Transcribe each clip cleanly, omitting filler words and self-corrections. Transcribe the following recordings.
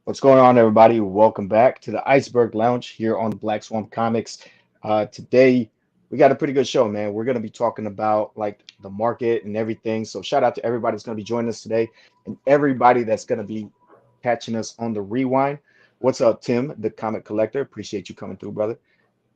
What's going on, everybody? Welcome back to the Iceberg Lounge here on Black Swamp Comics. Today, we got a pretty good show, man. We're going to be talking about like the market and everything. So shout out to everybody that's going to be joining us today and everybody that's going to be catching us on the rewind. What's up, Tim, the comic collector? Appreciate you coming through, brother.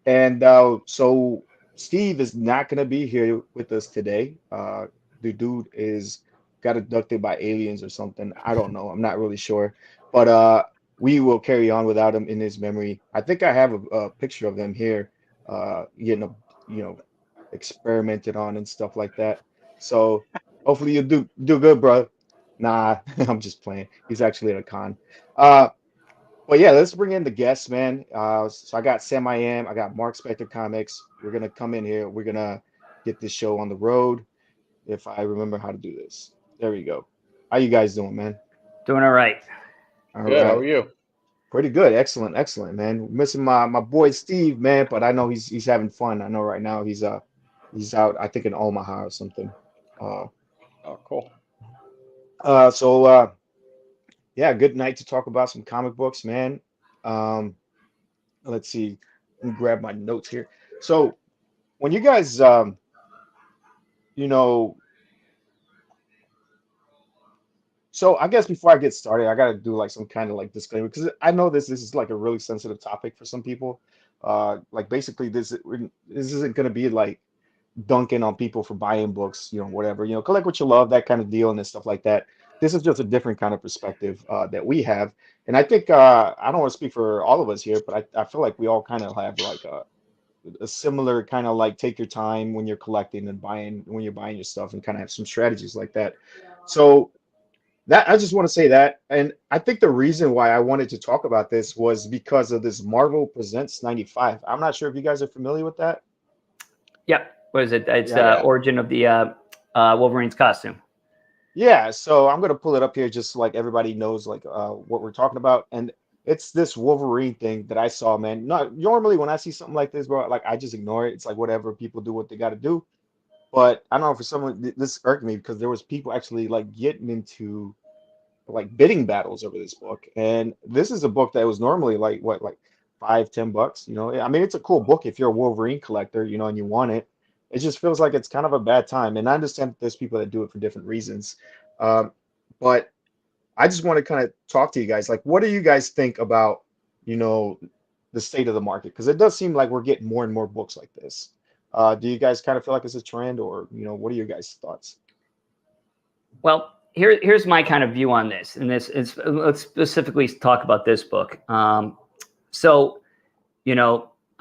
And so Steve is not going to be here with us today. The dude is got abducted by aliens or something. I don't know. I'm not really sure. But we will carry on without him in his memory. I think I have a picture of him here, getting, experimented on and stuff like that. So hopefully you do good, bro. Nah, I'm just playing. He's actually at a con. But yeah, let's bring in the guests, man. So I got Sam I Am, I got Marc Spector Comics. We're gonna come in here. We're gonna get this show on the road. If I remember how to do this. There we go. How you guys doing, man? Doing all right. All Good. right. How are you? Pretty good. Excellent. Excellent, man. Missing my boy Steve, man, but I know he's having fun. I know right now he's out, I think in Omaha or something. Oh, cool. So yeah, good night to talk about some comic books, man. Let's see. Let me grab my notes here. So when you guys you know, so I guess before I get started, I gotta do like some kind of like disclaimer because I know this is like a really sensitive topic for some people. Like basically this isn't gonna be like dunking on people for buying books, whatever, collect what you love, that kind of deal and stuff like that. This is just a different kind of perspective that we have, and I think I don't want to speak for all of us here, but I feel like we all kind of have like a similar kind of like take your time when you're collecting and buying when you're buying your stuff and kind of have some strategies like that. So that I just want to say that, and I think the reason why I wanted to talk about this was because of this Marvel Presents 95. I'm not sure if you guys are familiar with that. Yep. What is it? It's Yeah. origin of the Wolverine's costume. Yeah, so I'm gonna pull it up here just so like everybody knows like what we're talking about, and it's this Wolverine thing that I saw, man. Not normally when I see something like this, bro, like I just ignore it. It's like whatever, people do what they got to do. But I don't know, for someone this irked me because there was people actually like getting into like bidding battles over this book, and this is a book that was normally like what, like $5-10. I mean, it's a cool book if you're a Wolverine collector, and you want it. It just feels like it's kind of a bad time, and I understand that there's people that do it for different reasons. But I just want to kind of talk to you guys, like, what do you guys think about the state of the market? Because it does seem like we're getting more and more books like this. Do you guys kind of feel like it's a trend, or what are your guys' thoughts? Well, here's my kind of view on this, and this is, let's specifically talk about this book. So,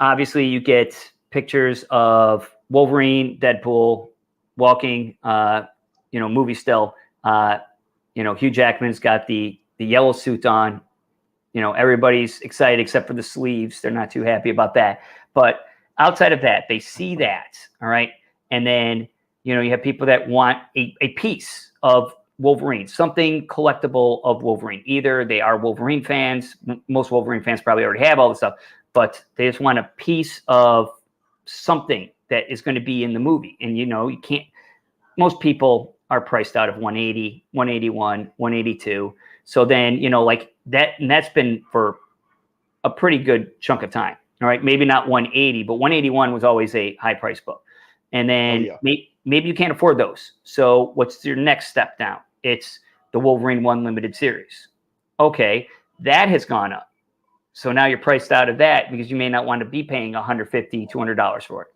obviously you get pictures of Wolverine, Deadpool, walking, movie still. Hugh Jackman's got the yellow suit on. Everybody's excited except for the sleeves. They're not too happy about that. But outside of that, they see that, all right? And then, you have people that want a piece of Wolverine, something collectible of Wolverine. Either they are Wolverine fans. Most Wolverine fans probably already have all the stuff, but they just want a piece of something that is going to be in the movie. And, you can't, most people are priced out of 180, 181, 182. So then, like that, and that's been for a pretty good chunk of time. All right. Maybe not 180, but 181 was always a high price book. And then maybe you can't afford those. So what's your next step down? It's the Wolverine 1 limited series. Okay. That has gone up. So now you're priced out of that because you may not want to be paying $150, $200 for it.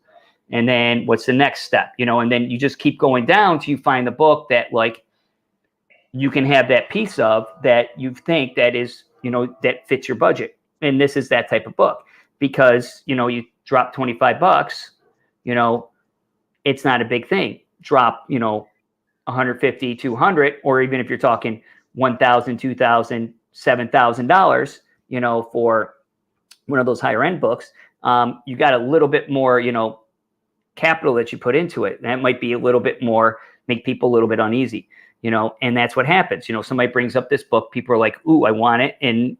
And then what's the next step? And then you just keep going down till you find the book that like you can have that piece of that you think that is, that fits your budget. And this is that type of book because, you drop $25, it's not a big thing. Drop, 150, 200, or even if you're talking $1,000, $2,000, $7,000, for one of those higher end books, you got a little bit more, capital that you put into it. That might be a little bit more, make people a little bit uneasy, and that's what happens. Somebody brings up this book, people are like, ooh, I want it. And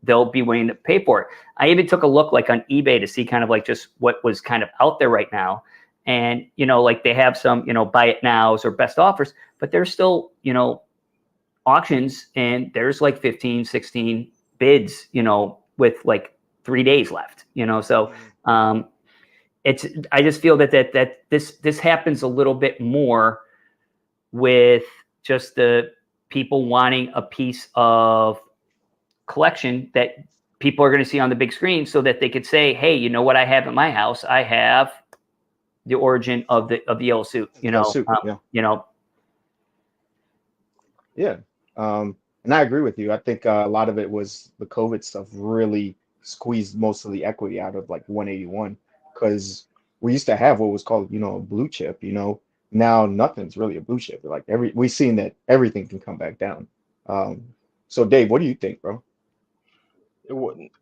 they'll be willing to pay for it. I even took a look like on eBay to see kind of like just what was kind of out there right now. And, like they have some, buy it nows or best offers, but there's still, auctions and there's like 15, 16 bids, with like 3 days left, so I just feel that this happens a little bit more with just the people wanting a piece of collection that people are going to see on the big screen so that they could say, hey, you know what I have at my house? I have the origin of the yellow suit, Yeah. And I agree with you. I think a lot of it was the COVID stuff really squeezed most of the equity out of like 181 because we used to have what was called, a blue chip, now nothing's really a blue chip. Like we've seen that everything can come back down. So Dave, what do you think, bro? It wouldn't.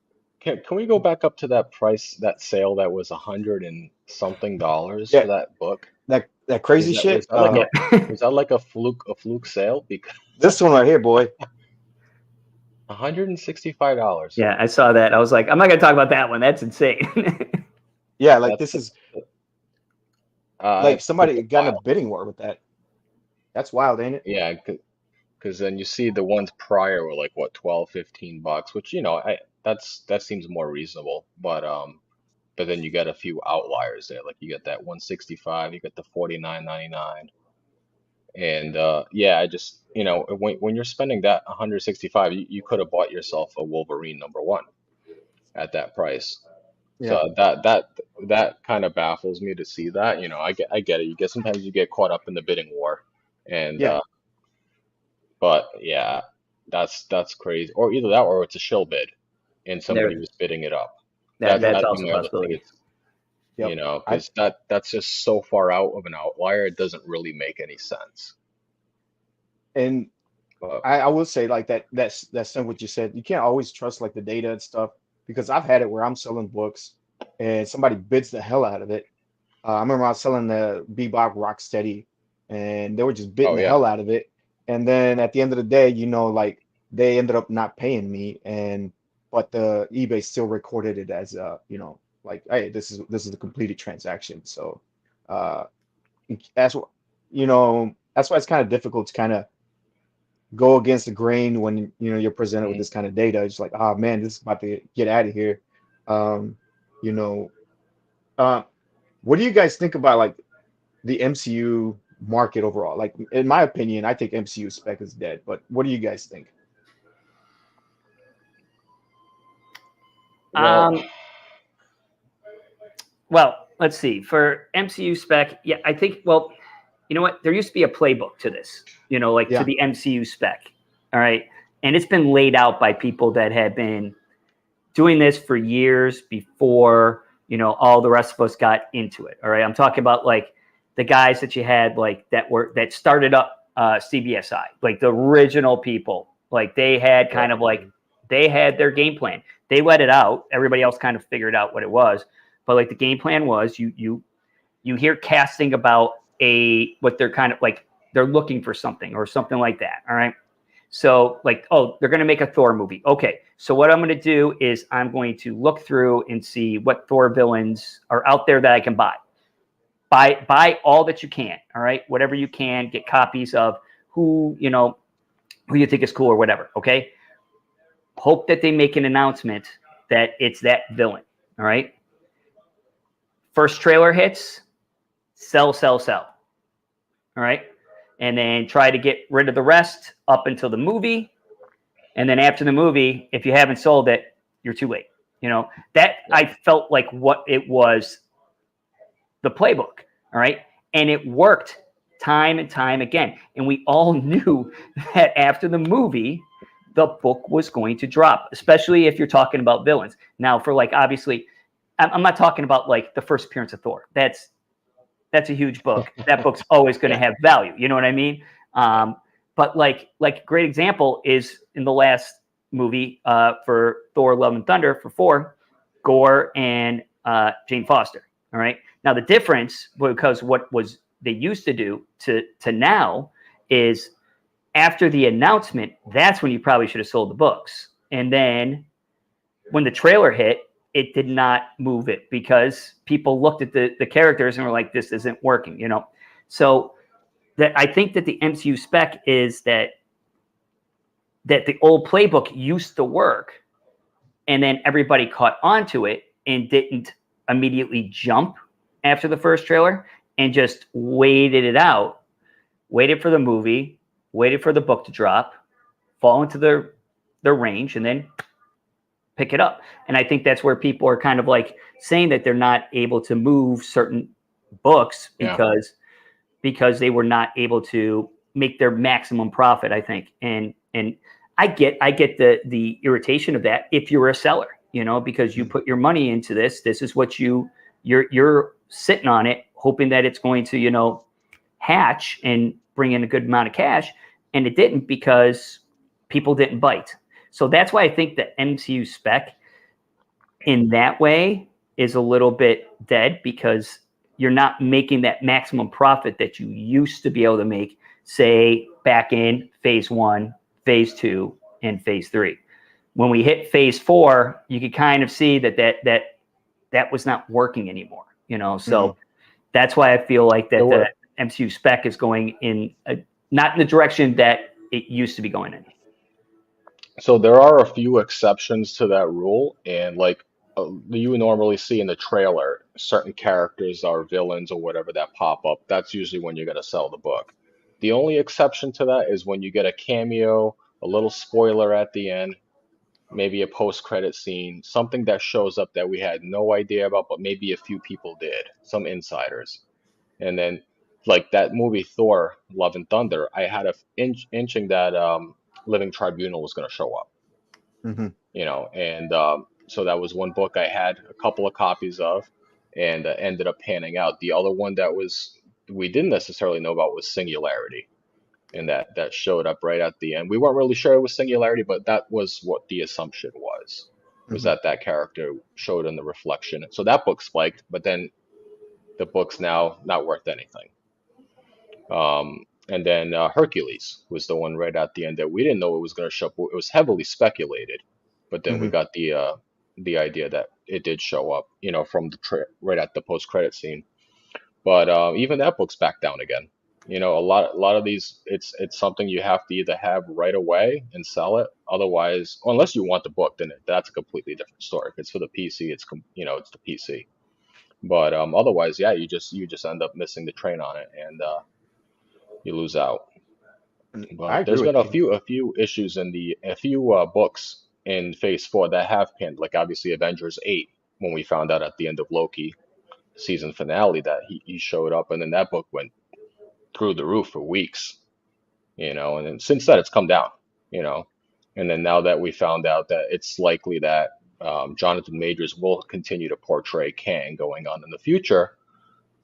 Can we go back up to that price, that sale that was $100 and something Yeah, for that book? that crazy Was that shit. was that like a was that like a fluke sale? Because This one right here, boy. $165. Yeah, I saw that. I was like, I'm not going to talk about that one. That's insane. Yeah, like That's this is like that's somebody got in a wild. bidding war with that. That's wild, ain't it? Yeah, because then you see the ones prior were like what, 12, $15, which that seems more reasonable. But then you got a few outliers there. Like you got that 165, you got the 49.99. And yeah, I just, when you're spending that 165, you could have bought yourself a Wolverine #1 at that price. Yeah, So that kind of baffles me to see that. I get it. Sometimes you get caught up in the bidding war. And yeah. but yeah, that's crazy. Or either that or it's a shill bid and There, somebody was bidding it up. Yep, that's That'd be also a my other thing. possibility. It's yep. I because that's just so far out of an outlier, it doesn't really make any sense. and But I will say like that's something what you said. You can't always trust like the data and stuff because I've had it where I'm selling books and somebody bids the hell out of it. I remember I was selling the Bebop Rocksteady, and they were just bidding oh the yeah, hell out of it. And then at the end of the day, like they ended up not paying me, and but the eBay still recorded it as like hey, this is a completed transaction. So uh, that's what that's why it's kind of difficult to kind of go against the grain when you're presented with mhm. this kind of data. It's like, oh man, this is about to get out of here. Um, you know, uh, what do you guys think about like the MCU market overall? Like, in my opinion, I think MCU spec is dead. But what do you guys think? Well, Well, let's see. For MCU spec, yeah, I think, well, you know what? There used to be a playbook to this, like to Yeah, the MCU spec. All right. And it's been laid out by people that have been doing this for years before, all the rest of us got into it. All right. I'm talking about like the guys that you had like that started up CBSI, like the original people. Like they had yeah, kind of like they had their game plan. They let it out. Everybody else kind of figured out what it was. But like the game plan was you hear casting about what they're kind of like they're looking for something or something like that. All right. So like, oh, they're going to make a Thor movie. Okay. So what I'm going to do is I'm going to look through and see what Thor villains are out there that I can buy. Buy all that you can. All right. Whatever you can, get copies of who you think is cool or whatever. Okay. Hope that they make an announcement that it's that villain. All right. First trailer hits, sell. All right. And then try to get rid of the rest up until the movie. And then after the movie, if you haven't sold it, you're too late. You know, that I felt like what it was, the playbook. All right. And it worked time and time again. And we all knew that after the movie, the book was going to drop, especially if you're talking about villains. Now, for like, obviously, I'm not talking about like the first appearance of Thor. That's a huge book. That book's always going to have value. You know what I mean? But like great example is in the last movie for Thor: Love and Thunder for 4, Gore and Jane Foster. All right. Now the difference, because what was they used to do to now, is after the announcement, that's when you probably should have sold the books. And then when the trailer hit, it did not move it because people looked at the characters and were like, this isn't working, you know? So that I think that the MCU spec is that the old playbook used to work, and then everybody caught on to it and didn't immediately jump after the first trailer and just waited it out, waited for the movie, waited for the book to drop, fall into their range, and then pick it up. And I think that's where people are kind of like saying that they're not able to move certain books because they were not able to make their maximum profit, I think. And I get the irritation of that if you're a seller, you know, because you put your money into this. This is what you're sitting on it, hoping that it's going to, you know, hatch and bring in a good amount of cash. And it didn't because people didn't bite. So that's why I think the MCU spec in that way is a little bit dead, because you're not making that maximum profit that you used to be able to make, say, back in phase 1, phase 2, and phase 3. When we hit phase 4, you could kind of see that was not working anymore, you know? So that's why I feel like that the MCU spec is going in not in the direction that it used to be going in. So there are a few exceptions to that rule, and like you normally see in the trailer, certain characters are villains or whatever that pop up. That's usually when you're gonna sell the book. The only exception to that is when you get a cameo, a little spoiler at the end, maybe a post-credit scene, something that shows up that we had no idea about, but maybe a few people did, some insiders. And then, like that movie Thor: Love and Thunder, I had a inching that Living Tribunal was going to show up, Hmm. you know, and so that was one book I had a couple of copies of, and ended up panning out. The other one that was we didn't necessarily know about was Singularity, and that showed up right at the end. We weren't really sure it was Singularity, but that was what the assumption was Hmm. that that character showed in the reflection. So that book spiked, but then the book's now not worth anything. And then Hercules was the one right at the end that we didn't know it was going to show up. It was heavily speculated, but then we Hmm. got the idea that it did show up, you know, from the right at the post credit scene. But even that book's back down again. You know, a lot of these, it's something you have to either have right away and sell it. Otherwise, unless you want the book, then that's a completely different story. If it's for the PC, you know, it's the PC. But otherwise, yeah, you just end up missing the train on it, and you lose out. And I But agree there's been with you. a few issues in the a few books in Phase 4 that have pinned, like obviously Avengers 8, when we found out at the end of Loki season finale that he showed up, and then that book went through the roof for weeks, you know, and then since then it's come down, you know, and then now that we found out that it's likely that Jonathan Majors will continue to portray Kang going on in the future,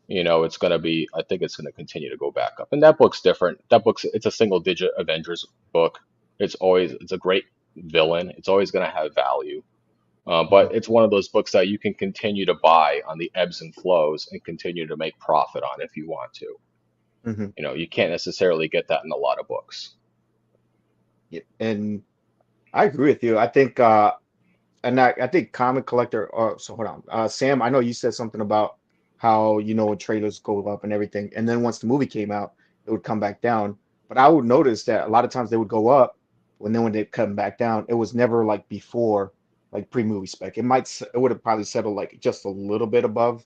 you know, it's going to be, I think it's going to continue to go back up. And that book's different. That book's, it's a single digit Avengers book. It's a great villain. It's always going to have value. Hmm. But it's one of those books that you can continue to buy on the ebbs and flows and continue to make profit on if you want to. Hmm. You know, you can't necessarily get that in a lot of books. Yeah, and I agree with you. I think I think comic collector, so hold on, Sam, I know you said something about how, you know, when trailers go up and everything, and then once the movie came out, it would come back down. But I would notice that a lot of times they would go up, when they come back down, it was never like before, like pre-movie spec. It would have probably settled like just a little bit above,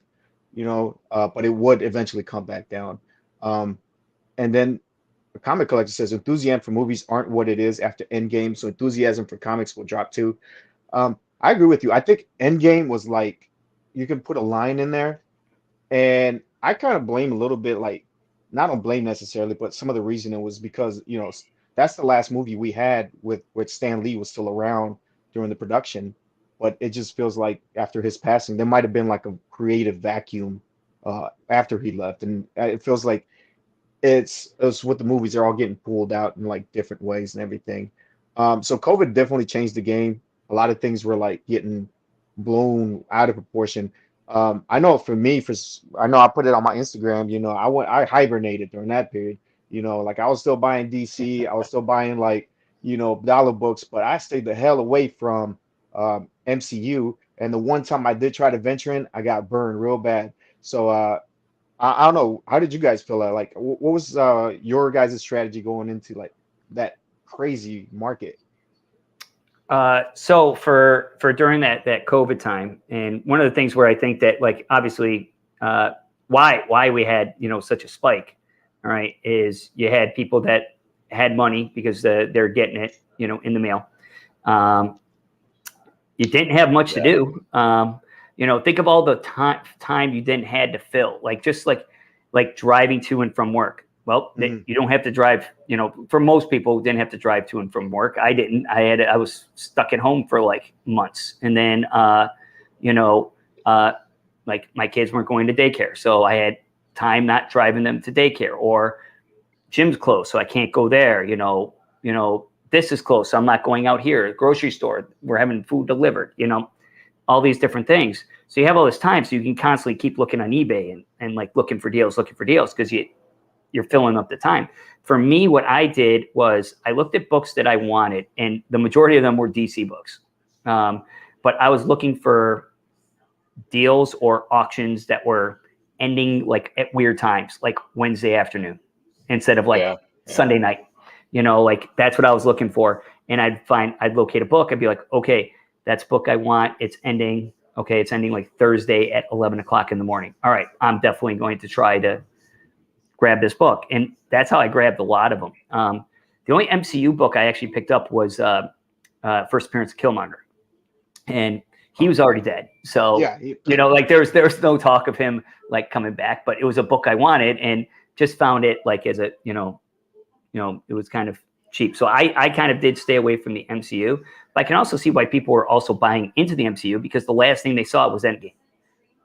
you know, but it would eventually come back down. Um, and then a comic collector says enthusiasm for movies aren't what it is after Endgame, so enthusiasm for comics will drop too. I agree with you. I think Endgame was like you can put a line in there, and I kind of blame a little bit, like not on blame necessarily, but some of the reasoning was because that's the last movie we had with Stan Lee was still around during the production, but it just feels like after his passing, there might have been like a creative vacuum after he left, and it feels like it's with the movies they're all getting pulled out in like different ways and everything. So COVID definitely changed the game. A lot of things were like getting blown out of proportion. I know for me, I know I put it on my Instagram. I hibernated during that period. Like I was still buying DC, I was still buying like dollar books, but I stayed the hell away from MCU. And the one time I did try to venture in, I got burned real bad. So I don't know. How did you guys feel? Like, what was your guys' strategy going into like that crazy market? So for during that COVID time, and one of the things where I think that like obviously why we had such a spike, all right, is you had people that had money because they're getting it in the mail. Um, you didn't have much to Yeah. do. Think of all the time you didn't had to fill, like just like driving to and from work. Well, Hmm. you don't have to drive. For most people, didn't have to drive to and from work. I didn't. I was stuck at home for like months, and then you know, uh, like my kids weren't going to daycare, so I had time not driving them to daycare, or gym's closed, so I can't go there. This is close, so I'm not going out here. Grocery store, we're having food delivered. All these different things. So you have all this time, so you can constantly keep looking on eBay and like looking for deals because you're filling up the time. For me, what I did was I looked at books that I wanted, and the majority of them were DC books. But I was looking for deals or auctions that were ending like at weird times, like Wednesday afternoon instead of like Yeah. Yeah. Sunday night. Like that's what I was looking for. And I'd locate a book. I'd be like, okay, that's book I want. It's ending. Okay, it's ending like Thursday at 11 o'clock in the morning. All right, I'm definitely going to try to grab this book. And that's how I grabbed a lot of them. The only MCU book I actually picked up was First Appearance of Killmonger. And he was already dead. So, Yeah, like there was no talk of him like coming back, but it was a book I wanted and just found it like as it was kind of cheap. So I kind of did stay away from the MCU. But I can also see why people were also buying into the MCU because the last thing they saw was Endgame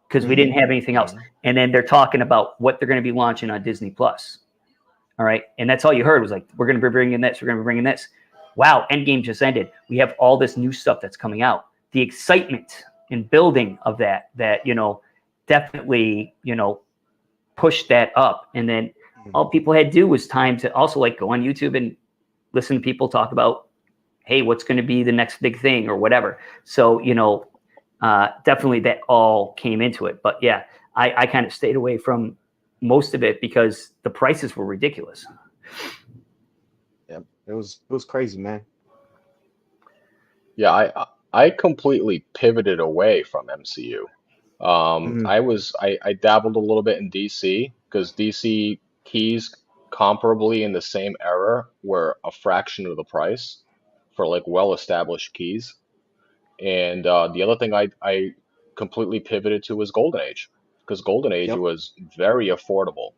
because we hmm didn't have anything else. Mhm. And then they're talking about what they're going to be launching on Disney Plus. All right. And that's all you heard was like, we're going to be bringing this. We're going to be bringing this. Wow. Endgame just ended. We have all this new stuff that's coming out. The excitement and building of that, definitely, pushed that up. And then all people had to do was time to also like go on YouTube and listen to people talk about, hey, what's going to be the next big thing or whatever. So, definitely that all came into it. But yeah, I kind of stayed away from most of it because the prices were ridiculous. yeah, it was crazy, man. Yeah, I completely pivoted away from MCU. Hmm. I dabbled a little bit in DC because DC keys comparably in the same era were a fraction of the price for like well-established keys. And the other thing I completely pivoted to was Golden Age because Golden Age Yep, was very affordable.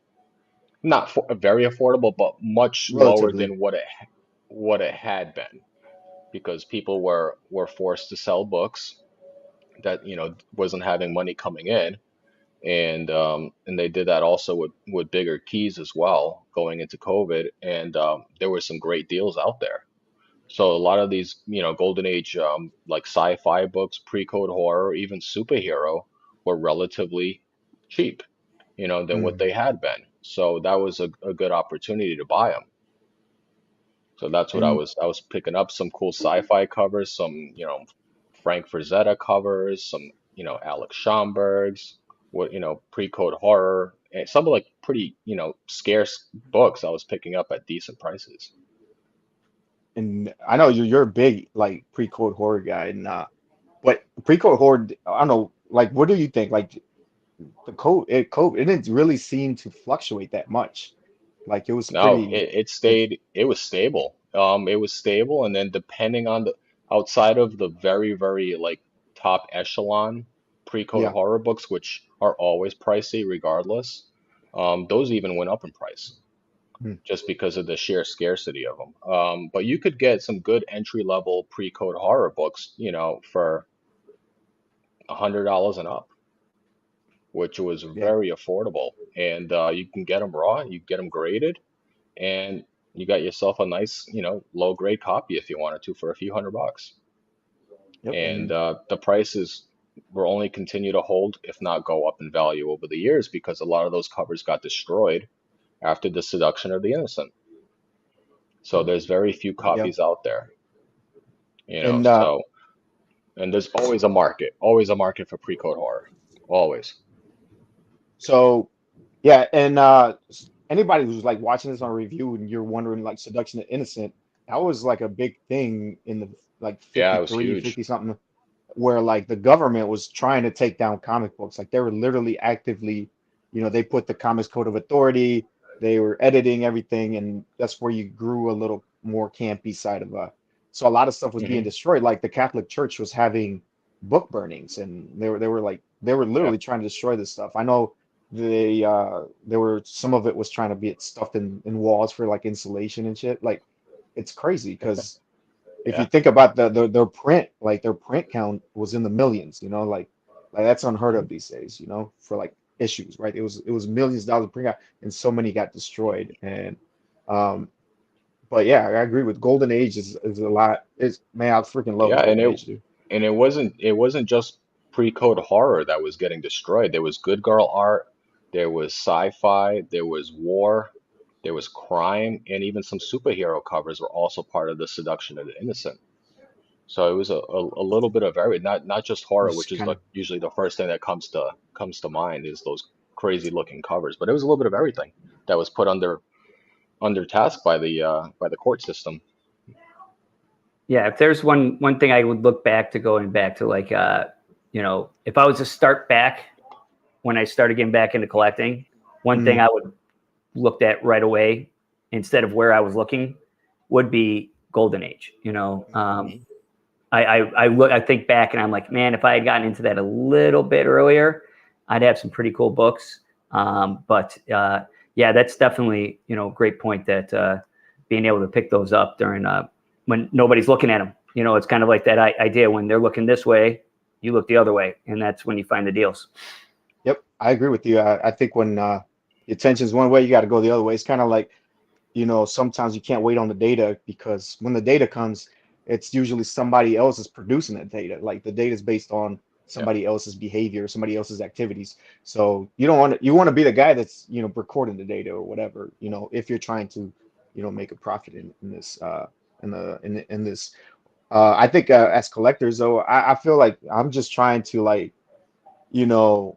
Not for, very affordable, but much lower relatively. than what it had been because people were forced to sell books that wasn't having money coming in, and they did that also with bigger keys as well going into COVID, and there were some great deals out there. So a lot of these golden age like sci-fi books, pre-code horror, even superhero were relatively cheap than what Mm. they had been. So that was a good opportunity to buy them. So that's what I And was I was picking up some cool sci-fi covers, some Frank Frazetta covers, some Alex Schomburg's, what pre-code horror, and some of like pretty scarce books I was picking up at decent prices. and I know you're a big like pre-code horror guy, and but pre-code horror, I don't know, like what do you think? Like it didn't really seem to fluctuate that much. Like it was No, pretty. it It, stayed, it was stable. It was stable, and then depending on the outside of the very, very like top echelon pre-code Yeah. horror books, which are always pricey regardless, those even went up in price Hmm. just because of the sheer scarcity of them. But you could get some good entry level pre-code horror books, for $100 and up, which was Yeah. very affordable. And you can get them raw, you get them graded, and you got yourself a nice, low grade copy if you wanted to for a few $100. Yep. And And the prices will only continue to hold, if not go up in value over the years, because a lot of those covers got destroyed after the seduction of the innocent. So there's very few yeah. copies out there, And so, and there's always a market for pre-code horror, always. so yeah, and anybody who's like watching this on review and you're wondering like seduction of innocent, that was like a big thing in the like Yeah, it was 53, huge. 50 something, where like the government was trying to take down comic books. Like they were literally actively, they put the Comics Code of Authority, they were editing everything, and that's where you grew a little more campy side of so a lot of stuff was being Hmm. destroyed. Like the Catholic Church was having book burnings, and they were Yeah. literally trying to destroy this stuff. I know there were some of it was trying to be stuffed in walls for like insulation and shit. Like it's crazy because if you Yeah. think about their print, like their print count was in the millions, like that's unheard of these days, for like issues, right? It was millions of dollars of print out, and so many got destroyed. And um, but yeah, I agree with Golden Age is a lot. Is man, I freaking love Yeah, Golden Age, dude. and it wasn't just pre-code horror that was getting destroyed. There was good girl art, there was sci-fi, there was war, there was crime, and even some superhero covers were also part of the seduction of the innocent. So it was a little bit of every, not just horror, which Just is kind like of usually the first thing that comes to mind is those crazy looking covers, but it was a little bit of everything that was put under task by the court system. Yeah, if there's one thing I would look back to, going back to like if I was to start back when I started getting back into collecting, one thing mm, I would looked at right away instead of where I was looking would be Golden Age. I think back and I'm like, man, if I had gotten into that a little bit earlier, I'd have some pretty cool books. But yeah, that's definitely a great point that being able to pick those up during when nobody's looking at them. It's kind of like that idea when they're looking this way, you look the other way, and that's when you find the deals. yep, I agree with you. I think when the attention's one way, you got to go the other way. It's kind of like sometimes you can't wait on the data because when the data comes, it's usually somebody else is producing the data. Like the data is based on Yeah. somebody else's behavior, somebody else's activities. So you don't want to, you want to be the guy that's, recording the data or whatever, if you're trying to, make a profit in this, in this. I think as collectors though, I feel like I'm just trying to like, you know,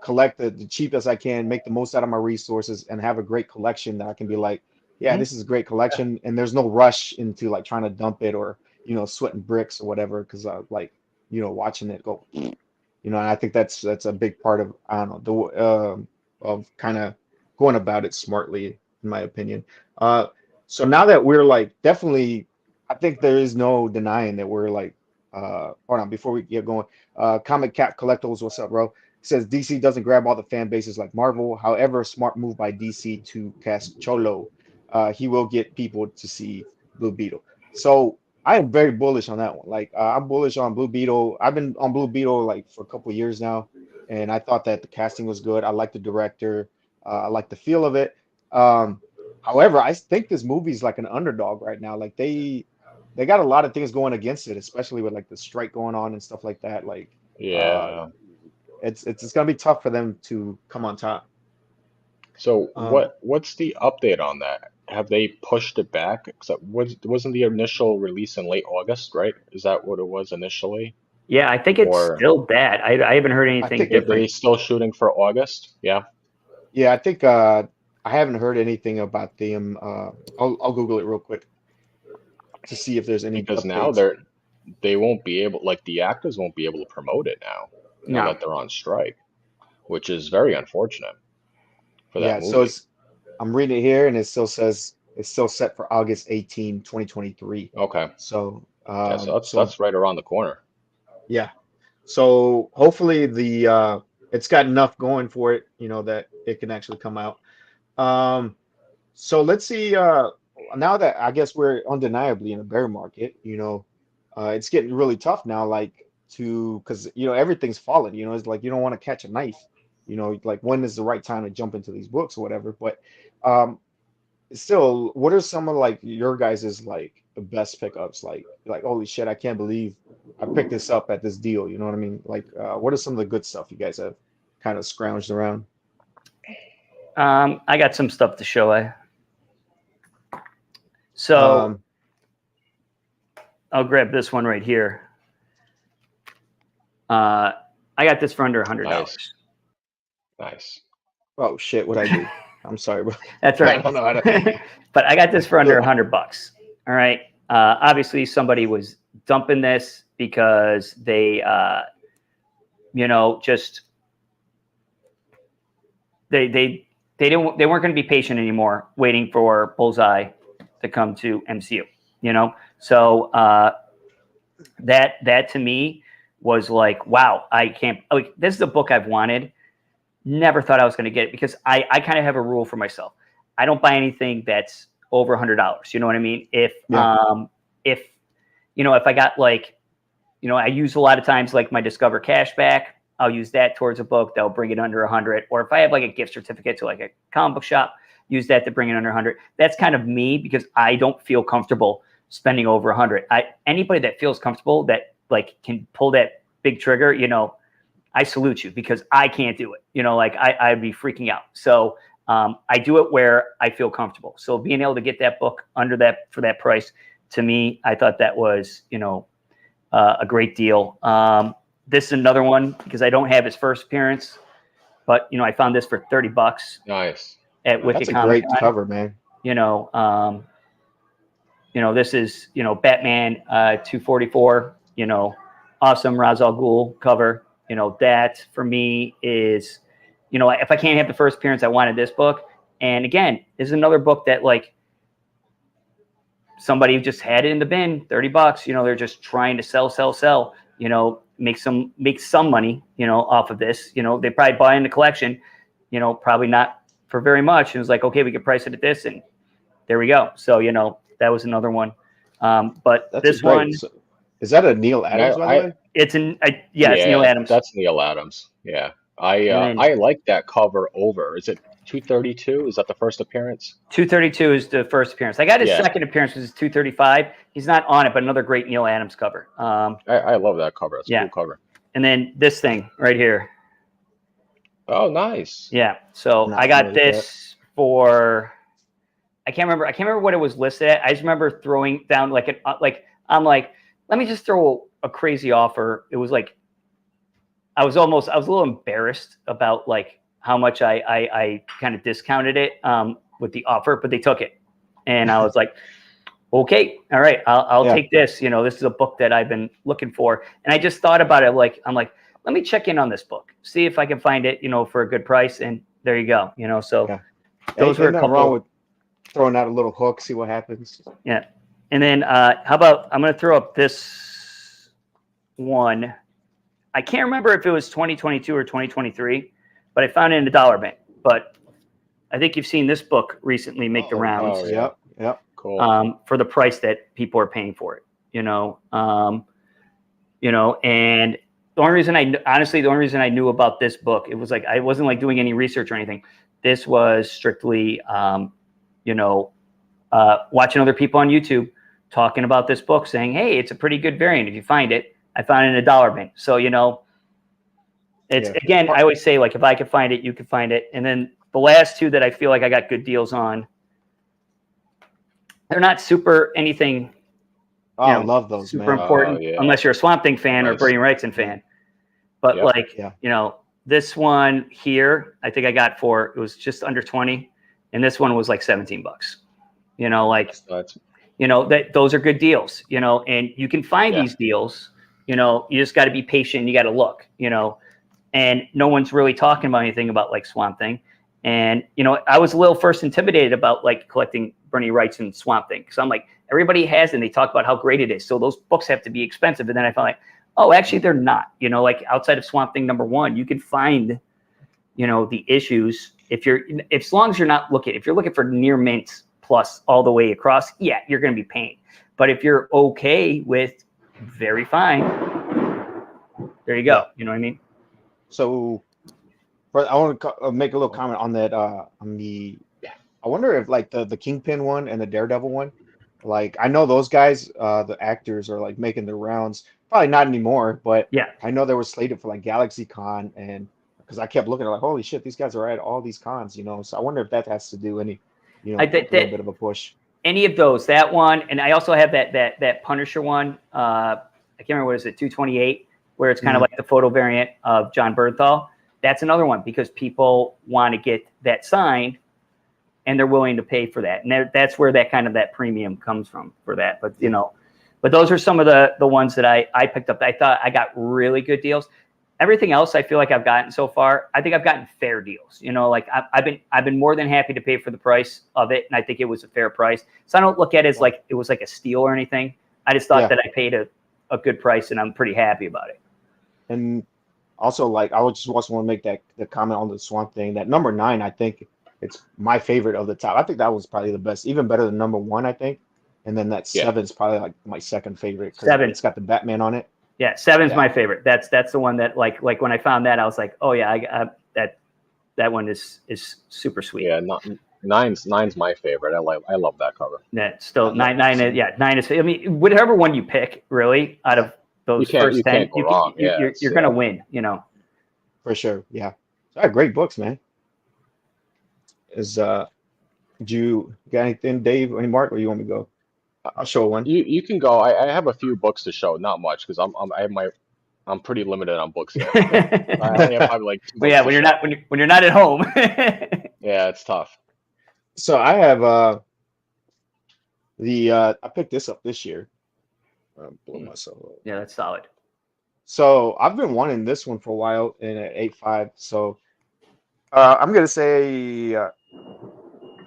collect the cheapest I can, make the most out of my resources, and have a great collection that I can be like, yeah, Hmm. this is a great collection, and there's no rush into like trying to dump it or sweating bricks or whatever, because like watching it go, and I think that's a big part of I don't know of kind of going about it smartly, in my opinion. Uh, so now that we're like definitely, I think there is no denying that we're like, hold on before we get going. Comic Cap Collectibles, what's up, bro? Says DC doesn't grab all the fan bases like Marvel. However, smart move by DC to cast Cholo. He will get people to see Blue Beetle. So I am very bullish on that one. Like I'm bullish on Blue Beetle. I've been on Blue Beetle like for a couple of years now, and I thought that the casting was good. I like the director. I like the feel of it. Um, however, I think this movie's like an underdog right now. Like they got a lot of things going against it, especially with like the strike going on and stuff like that. Like uh, Yeah. it's gonna be tough for them to come on top. So Um, what's the update on that? Have they pushed it back? Except wasn't the initial release in late August, right? Is that what it was initially? Yeah, I think it's Or still that. I haven't heard I anything think they different. still shooting for August? Yeah, yeah, I think I haven't heard anything about them. I'll Google it real quick to see if there's any because now updates. they won't be able, like the actors won't be able to promote it now No. that they're on strike, which is very unfortunate for that Yeah, so movie. it's I'm reading it here and it still says it's still set for August 18, 2023. Okay. So Yeah, so that's so that's right around the corner. yeah. So hopefully it's got enough going for it, that it can actually come out. Um, so let's see. Now that I guess we're undeniably in a bear market, it's getting really tough now. Like because everything's falling. It's like you don't want to catch a knife. Like when is the right time to jump into these books or whatever. But um, still, what are some of like your guys's like best pickups? Like holy shit, I can't believe I picked this up at this deal. You know what I mean? Like, what are some of the good stuff you guys have kind of scrounged around? I got some stuff to show. So Um, I'll grab this one right here. I got this for under $100. Nice. Nice. oh shit, what I do? I'm sorry, bro. That's I right. don't know how to. But I got this for under $100. All right. Obviously, somebody was dumping this because they, just they weren't going to be patient anymore, waiting for Bullseye to come to MCU. So that to me was like, wow, I can't. Like, this is a book I've wanted. Never thought I was going to get it because I kind of have a rule for myself. I don't buy anything that's over $100. You know what I mean? If I got like, I use a lot of times like my Discover cashback. I'll use that towards a book that'll bring it under 100. Or if I have like a gift certificate to like a comic book shop, use that to bring it under 100. That's kind of me because I don't feel comfortable spending over 100. Anybody that feels comfortable that like can pull that big trigger, I salute you because I can't do it. Like I'd be freaking out. So I do it where I feel comfortable. So being able to get that book under that for that price, to me, I thought that was, a great deal. This is another one because I don't have his first appearance, but I found this for $30 Nice. at Wicked That's a Comic great Con. cover, man. This is Batman 244. Awesome Ra's al Ghul cover. That for me is, if I can't have the first appearance, I wanted this book. And again, this is another book that like somebody just had it in the bin, $30. They're just trying to sell. Make some money, off of this. They probably buy in the collection, probably not for very much. And it was like, okay, we could price it at this, and there we go. So that was another one. But That's this great. one, So, is that a Neil Adams, by the way? it's it's Neil Adams. That's Neil Adams. Yeah. And I like that cover over. Is it 232? Is that the first appearance? 232 is the first appearance. I got his Yeah. second appearance, which is 235. He's not on it, but another great Neil Adams cover. I love that cover. It's a cool cover. And then this thing right here. Oh, nice. Yeah. So Not I got familiar with this for, I can't remember what it was listed at. I just remember throwing down I'm like, let me just throw a crazy offer. It was like, I was a little embarrassed about like how much I kind of discounted it with the offer, but they took it. And I was like, okay, all right, I'll take this. This is a book that I've been looking for. And I just thought about it. Like, I'm like, let me check in on this book, see if I can find it, for a good price. And there you go. So those were a couple. Wrong with throwing out a little hook, see what happens. Yeah. And then how about, I'm going to throw up this one. I can't remember if it was 2022 or 2023, but I found it in a dollar bin. But I think you've seen this book recently make the rounds. Oh, yeah. Yep. Cool. For the price that people are paying for it, and the only reason I knew about this book, it was like, I wasn't like doing any research or anything. This was strictly, watching other people on YouTube talking about this book, saying, hey, it's a pretty good variant. If you find it, I found it in a dollar bin. So, it's again, I always say, like, if I could find it, you could find it. And then the last two that I feel like I got good deals on, they're not super anything. I love those, super man. important, unless you're a Swamp Thing fan or Nice. Bernie Wrightson fan. But this one here, I think I got for, it was just under 20, and this one was like $17. That those are good deals. And you can find these deals. You just got to be patient. You got to look. And no one's really talking about anything about like Swamp Thing. And I was a little first intimidated about like collecting Bernie Wrightson Swamp Thing, because I'm like, everybody has it and they talk about how great it is, so those books have to be expensive. And then I found like, oh, actually they're not. You know, like outside of Swamp Thing #1, you can find, you know, the issues if as long as you're not looking, if you're looking for near mint plus all the way across, yeah, you're going to be paying. But if you're okay with very fine, there you go. Yeah. You know what I mean? So, I want to make a little comment on that. On the, I wonder if like the Kingpin one and the Daredevil one, like I know those guys, the actors are like making their rounds. Probably not anymore, but Yeah. I know they were slated for like Galaxy Con, and because I kept looking at like, holy shit, these guys are at all these cons, you know. So I wonder if that has to do any, you I know, think with a little that bit of a push. any of those, that one, and I also have that Punisher one. I can't remember what is it, 228, where it's kind of Mhm. like the photo variant of John Bernthal. That's another one because people want to get that signed, and they're willing to pay for that, and that's where that premium comes from for that. But you know, but those are some of the ones that I picked up. I thought I got really good deals. Everything else I feel like I've gotten so far, I think I've gotten fair deals. You know, like I've been more than happy to pay for the price of it, and I think it was a fair price. So I don't look at it as like it was like a steal or anything. I just thought Yeah. that I paid a good price, and I'm pretty happy about it. And also, like, I would just also want to make the comment on the Swamp Thing. That #9, I think it's my favorite of the top. I think that was probably the best, even better than #1, I think. And then that Yeah. 7's probably like my second favorite because Seven. it's got the Batman on it. Yeah, 7's Yeah. my favorite. That's the one that like when I found that I was like, oh yeah, that one is super sweet. Yeah, nine's my favorite. I love that cover. Yeah, still Yeah, nine. same. Yeah, 9 is. I mean, whatever one you pick, really, out of those You first 10, can't go wrong. Yeah, you're gonna win. You know. For sure. Yeah. Great books, man. Is do you got anything, Dave, or any Mark, or you want me to go? I'll show one. You can go. I have a few books to show, not much because I'm pretty limited on books here. I only have probably like two Well, books yeah, to when you're show. not when you're not at home. Yeah, it's tough. So I have I picked this up this year. Blow myself up. Yeah, that's solid. So I've been wanting this one for a while in an 8.5. So I'm gonna say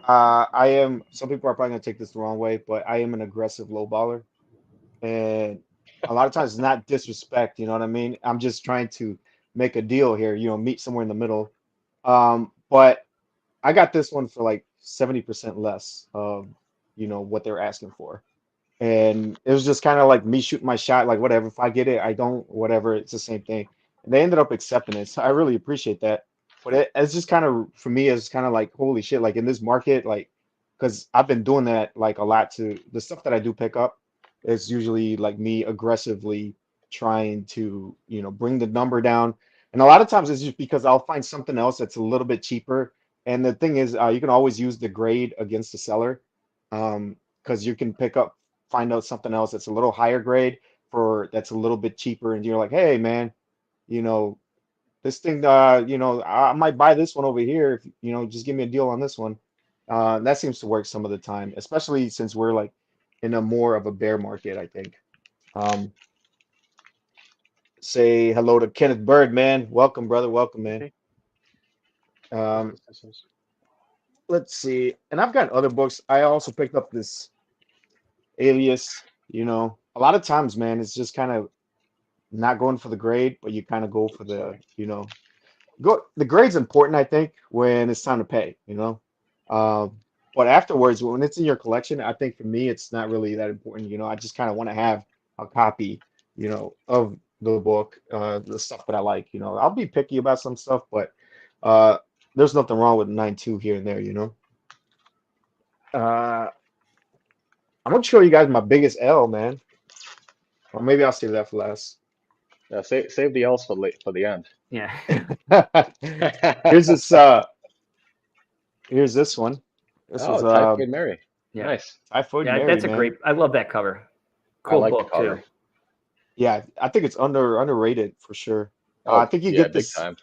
I am. Some people are probably gonna take this the wrong way, but I am an aggressive low baller, and a lot of times it's not disrespect. You know what I mean? I'm just trying to make a deal here. You know, meet somewhere in the middle. But I got this one for like 70% less of, you know, what they're asking for. And it was just kind of like me shooting my shot, like whatever. If I get it, I don't, whatever. It's the same thing. And they ended up accepting it. So I really appreciate that. But it's just kind of for me, it's kind of like holy shit, like in this market, like because I've been doing that like a lot to the stuff that I do pick up is usually like me aggressively trying to, you know, bring the number down. And a lot of times it's just because I'll find something else that's a little bit cheaper. And the thing is, you can always use the grade against the seller, because you can find out something else that's a little higher grade for that's a little bit cheaper, and you're like, hey man, you know, this thing, you know, I might buy this one over here if, you know, just give me a deal on this one. That seems to work some of the time, especially since we're like in a more of a bear market, I think. Um, say hello to Kenneth Bird, man. Welcome, brother. Welcome, man. Okay. Um, let's see. And I've got other books. I also picked up this Alias, you know. A lot of times, man, it's just kind of not going for the grade, but you kind of go for the, Sorry. you know, the grade's important, I think, when it's time to pay, you know. But afterwards, when it's in your collection, I think for me, it's not really that important. You know, I just kind of want to have a copy, you know, of the book, the stuff that I like. You know, I'll be picky about some stuff, but uh, there's nothing wrong with 9.2 here and there, you know. Uh, I'm gonna show you guys my biggest L, man. Or maybe I'll save that for last. Yeah, save the else for the end. Yeah. Here's this. Here's this one. This was Oh, Typhoid Mary. Yeah. Nice. Typhoid Yeah, Mary, that's a man. great. I love that cover. I Cool like the book too. cover. Yeah, I think it's underrated for sure. I Oh, think you yeah, get big this time.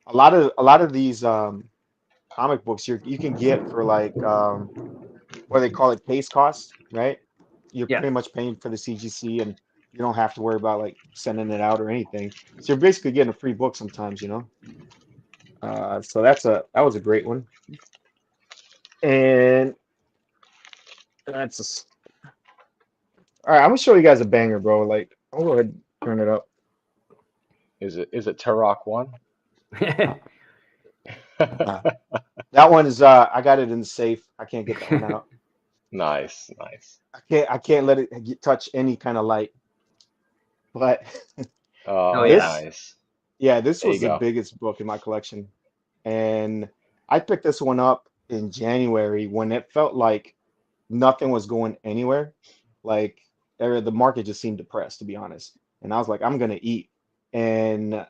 a lot of these comic books you can get for like what do they call it, case cost, right? You're Yeah. pretty much paying for the CGC, and you don't have to worry about like sending it out or anything. So you're basically getting a free book sometimes, you know. So that was a great one. And that's all right. I'm gonna show you guys a banger, bro. Like, I'll go ahead. Turn it up. Is it Turok 1? Uh, uh, that one is I got it in the safe. I can't get that one out. Nice, nice. I can't let it touch any kind of light. But Oh Oh, yeah. this, nice. yeah, this There you was the go. biggest book in my collection. And I picked this one up in January when it felt like nothing was going anywhere. Like the market just seemed depressed, to be honest. And I was like, I'm gonna eat. And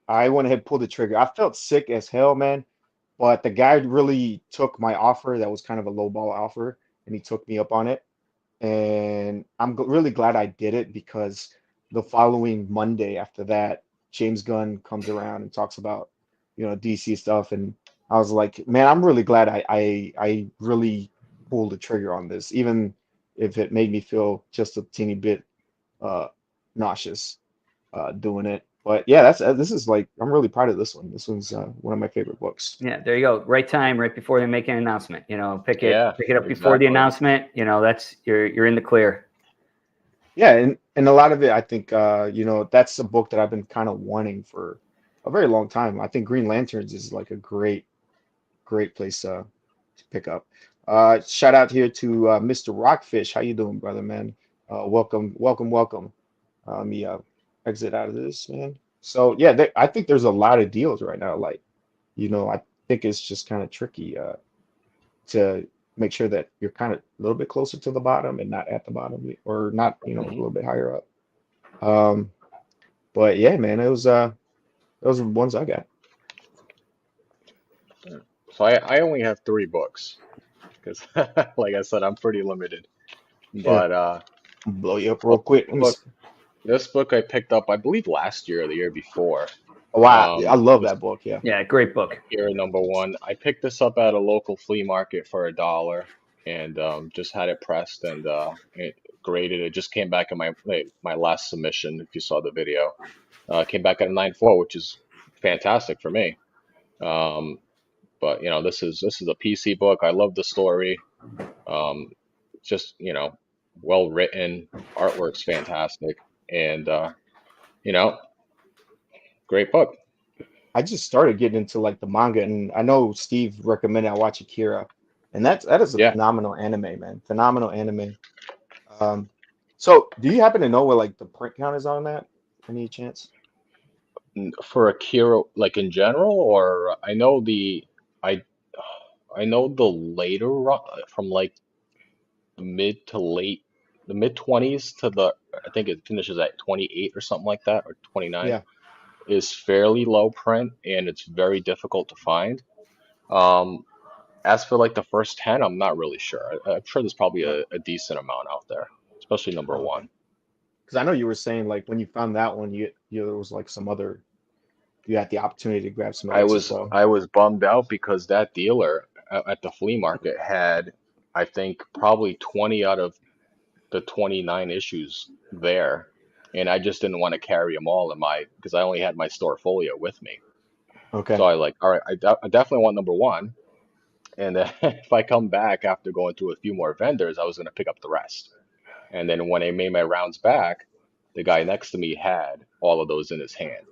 I went ahead and pulled the trigger. I felt sick as hell, man. But the guy really took my offer. That was kind of a low ball offer, and he took me up on it. And I'm really glad I did it because the following Monday after that, James Gunn comes around and talks about, DC stuff, and I was like, man, I'm really glad I really pulled the trigger on this, even if it made me feel just a teeny bit uh nauseous doing it. But yeah, this is like I'm really proud of this one. This one's one of my favorite books. Yeah, there you go. Right time, right before they make an announcement. Yeah, Pick it up before the exactly. announcement. That's you're in the clear. Yeah, and a lot of it, I think, that's a book that I've been kind of wanting for a very long time. I think Green Lanterns is like a great place to pick up. Shout out here to Mr. Rockfish. How you doing, brother, man? Welcome, welcome, welcome. Let me exit out of this, man. So yeah, I think there's a lot of deals right now. Like, I think it's just kind of tricky to make sure that you're kind of a little bit closer to the bottom and not at the bottom or not, a Hmm. little bit higher up. Um, but yeah, man, it was those are the ones I got. So I only have three books because, like I said, I'm pretty limited. Yeah, But blow you up well, real quick. Let me book see. this book I picked up, I believe last year or the year before. Oh, wow, I It love was that book. Yeah, Yeah, great book. here number one. I picked this up at a local flea market for $1 and just had it pressed and it graded. It just came back in my last submission. If you saw the video, came back at a 9.4, which is fantastic for me. Um, but this is a PC book. I love the story. Um, just well written, artwork's fantastic, and you know, great book. I just started getting into like the manga, and I know Steve recommended I watch Akira, and that is a Yeah, phenomenal anime, man. Phenomenal anime. Um, so do you happen to know what like the print count is on that? Any chance? for Akira, like in general, or I I know the later run from like the mid to late, the mid 20s to the I think it finishes at 28 or something like that, or 29 Yeah. is fairly low print and it's very difficult to find. Um, As for like the first 10, I'm not really sure. I'm sure there's probably Oh, a decent amount out there, especially number oh, okay. one. Because I know you were saying like when you found that one, there was like some other you had the opportunity to grab some I others as was well. I was bummed out because that dealer at the flea market had, I think, probably 20 out of the 29 issues there, and I just didn't want to carry them all in my because I only had my store folio with me. So Okay. I like, all right, I definitely want number one, and then if I come back after going through a few more vendors, I was gonna pick up the rest. And then when I made my rounds back, the guy next to me had all of those in his hand,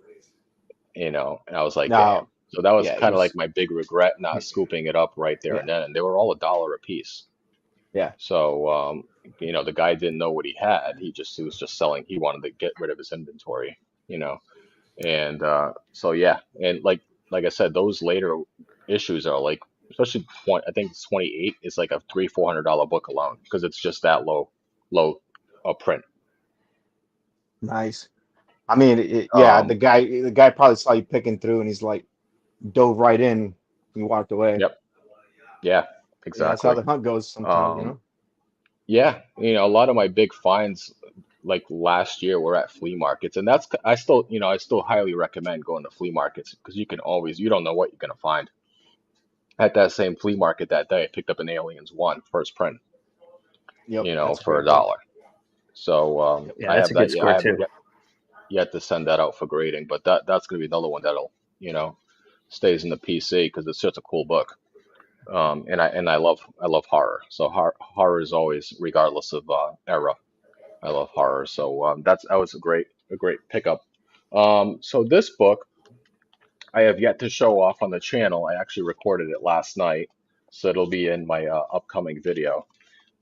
and I was like, damn. Now, So that was yeah, kind of like my big regret not yeah, scooping it up right there yeah, and then. And they were all $1 a piece. yeah. So, the guy didn't know what he had. He was just selling. He wanted to get rid of his inventory, you know. And so yeah, and like I said, those later issues are like, especially I think it's 28 is like a $300-400 book alone because it's just that low print. Nice. I mean, yeah, the Um, guy, the guy probably saw you picking through, and he's like dove right in and walked away. yep, yeah, Yeah, that's how exactly. the hunt goes sometimes, Um, yeah, a lot of my big finds like last year were at flea markets, and I still highly recommend going to flea markets because you don't know what you're gonna find. At that same flea market that day, I picked up an Aliens One first print, Yep, that's a for great a book. dollar. So Yep. Yeah, I that's have a good that. Yeah, I score haven't too. yet to send that out for grading, but that's gonna be another one that'll stays in the PC because it's such a cool book. And I love horror. So horror is always regardless of era. I love horror. So that was a a great pickup. So this book I have yet to show off on the channel. I actually recorded it last night, so it'll be in my upcoming video.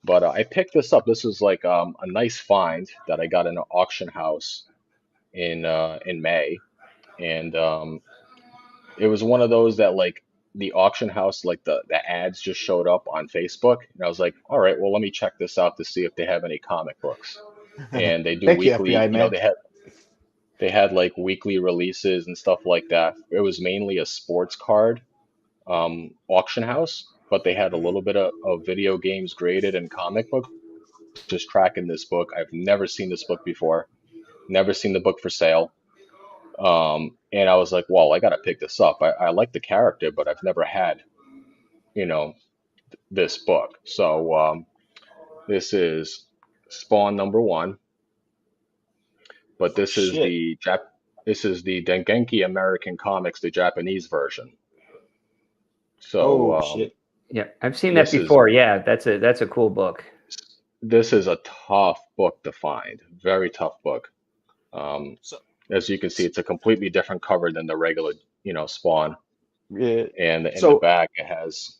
But I picked this up. This is like a nice find that I got in an auction house in May, and it was one of those that like the auction house, like the ads just showed up on Facebook, and I was like, all right, well let me check this out to see if they have any comic books. And they do Thank you, FBI weekly, man. they had like weekly releases and stuff like that. It was mainly a sports card auction house, but they had a little bit of video games graded and comic books. Just tracking this book. I've never seen this book before, never seen the book for sale. And I was like, well, I gotta pick this up. I like the character, but I've never had, you know, this book. So this is Spawn #1, but Oh shit. this is the Dengenki American Comics, the Japanese version. So Oh shit. Yeah, I've seen that this is before. Yeah, that's a cool book. this is a tough book to find. Very tough book. Um, So, as you can see, it's a completely different cover than the regular, Spawn. yeah. And in the So back, it has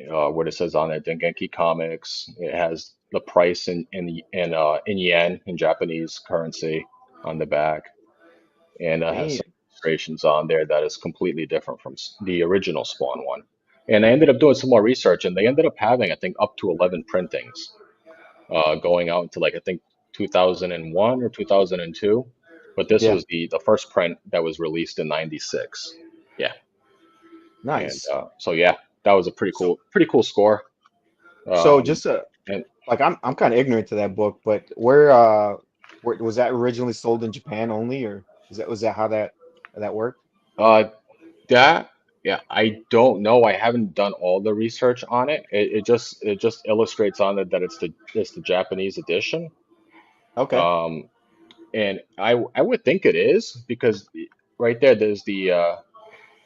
what it says on it, Dengenki Comics. It has the price in yen, in Japanese currency, on the back, and it has some damn. illustrations on there that is completely different from the original Spawn one. And I ended up doing some more research, and they ended up having, I think, up to 11 printings, going out into like I think 2001 or 2002. But this Yeah. was the first print that was released in '96. Yeah, and Nice. so yeah, that was a So pretty cool score. so Um, just and like I'm kind of ignorant to that book, but where was that originally sold in Japan only, or was that how that worked? uh, that yeah, I don't know. I haven't done all the research on it. It just illustrates on it that it's the Japanese edition. Okay. Um, and I would think it is because right there there's the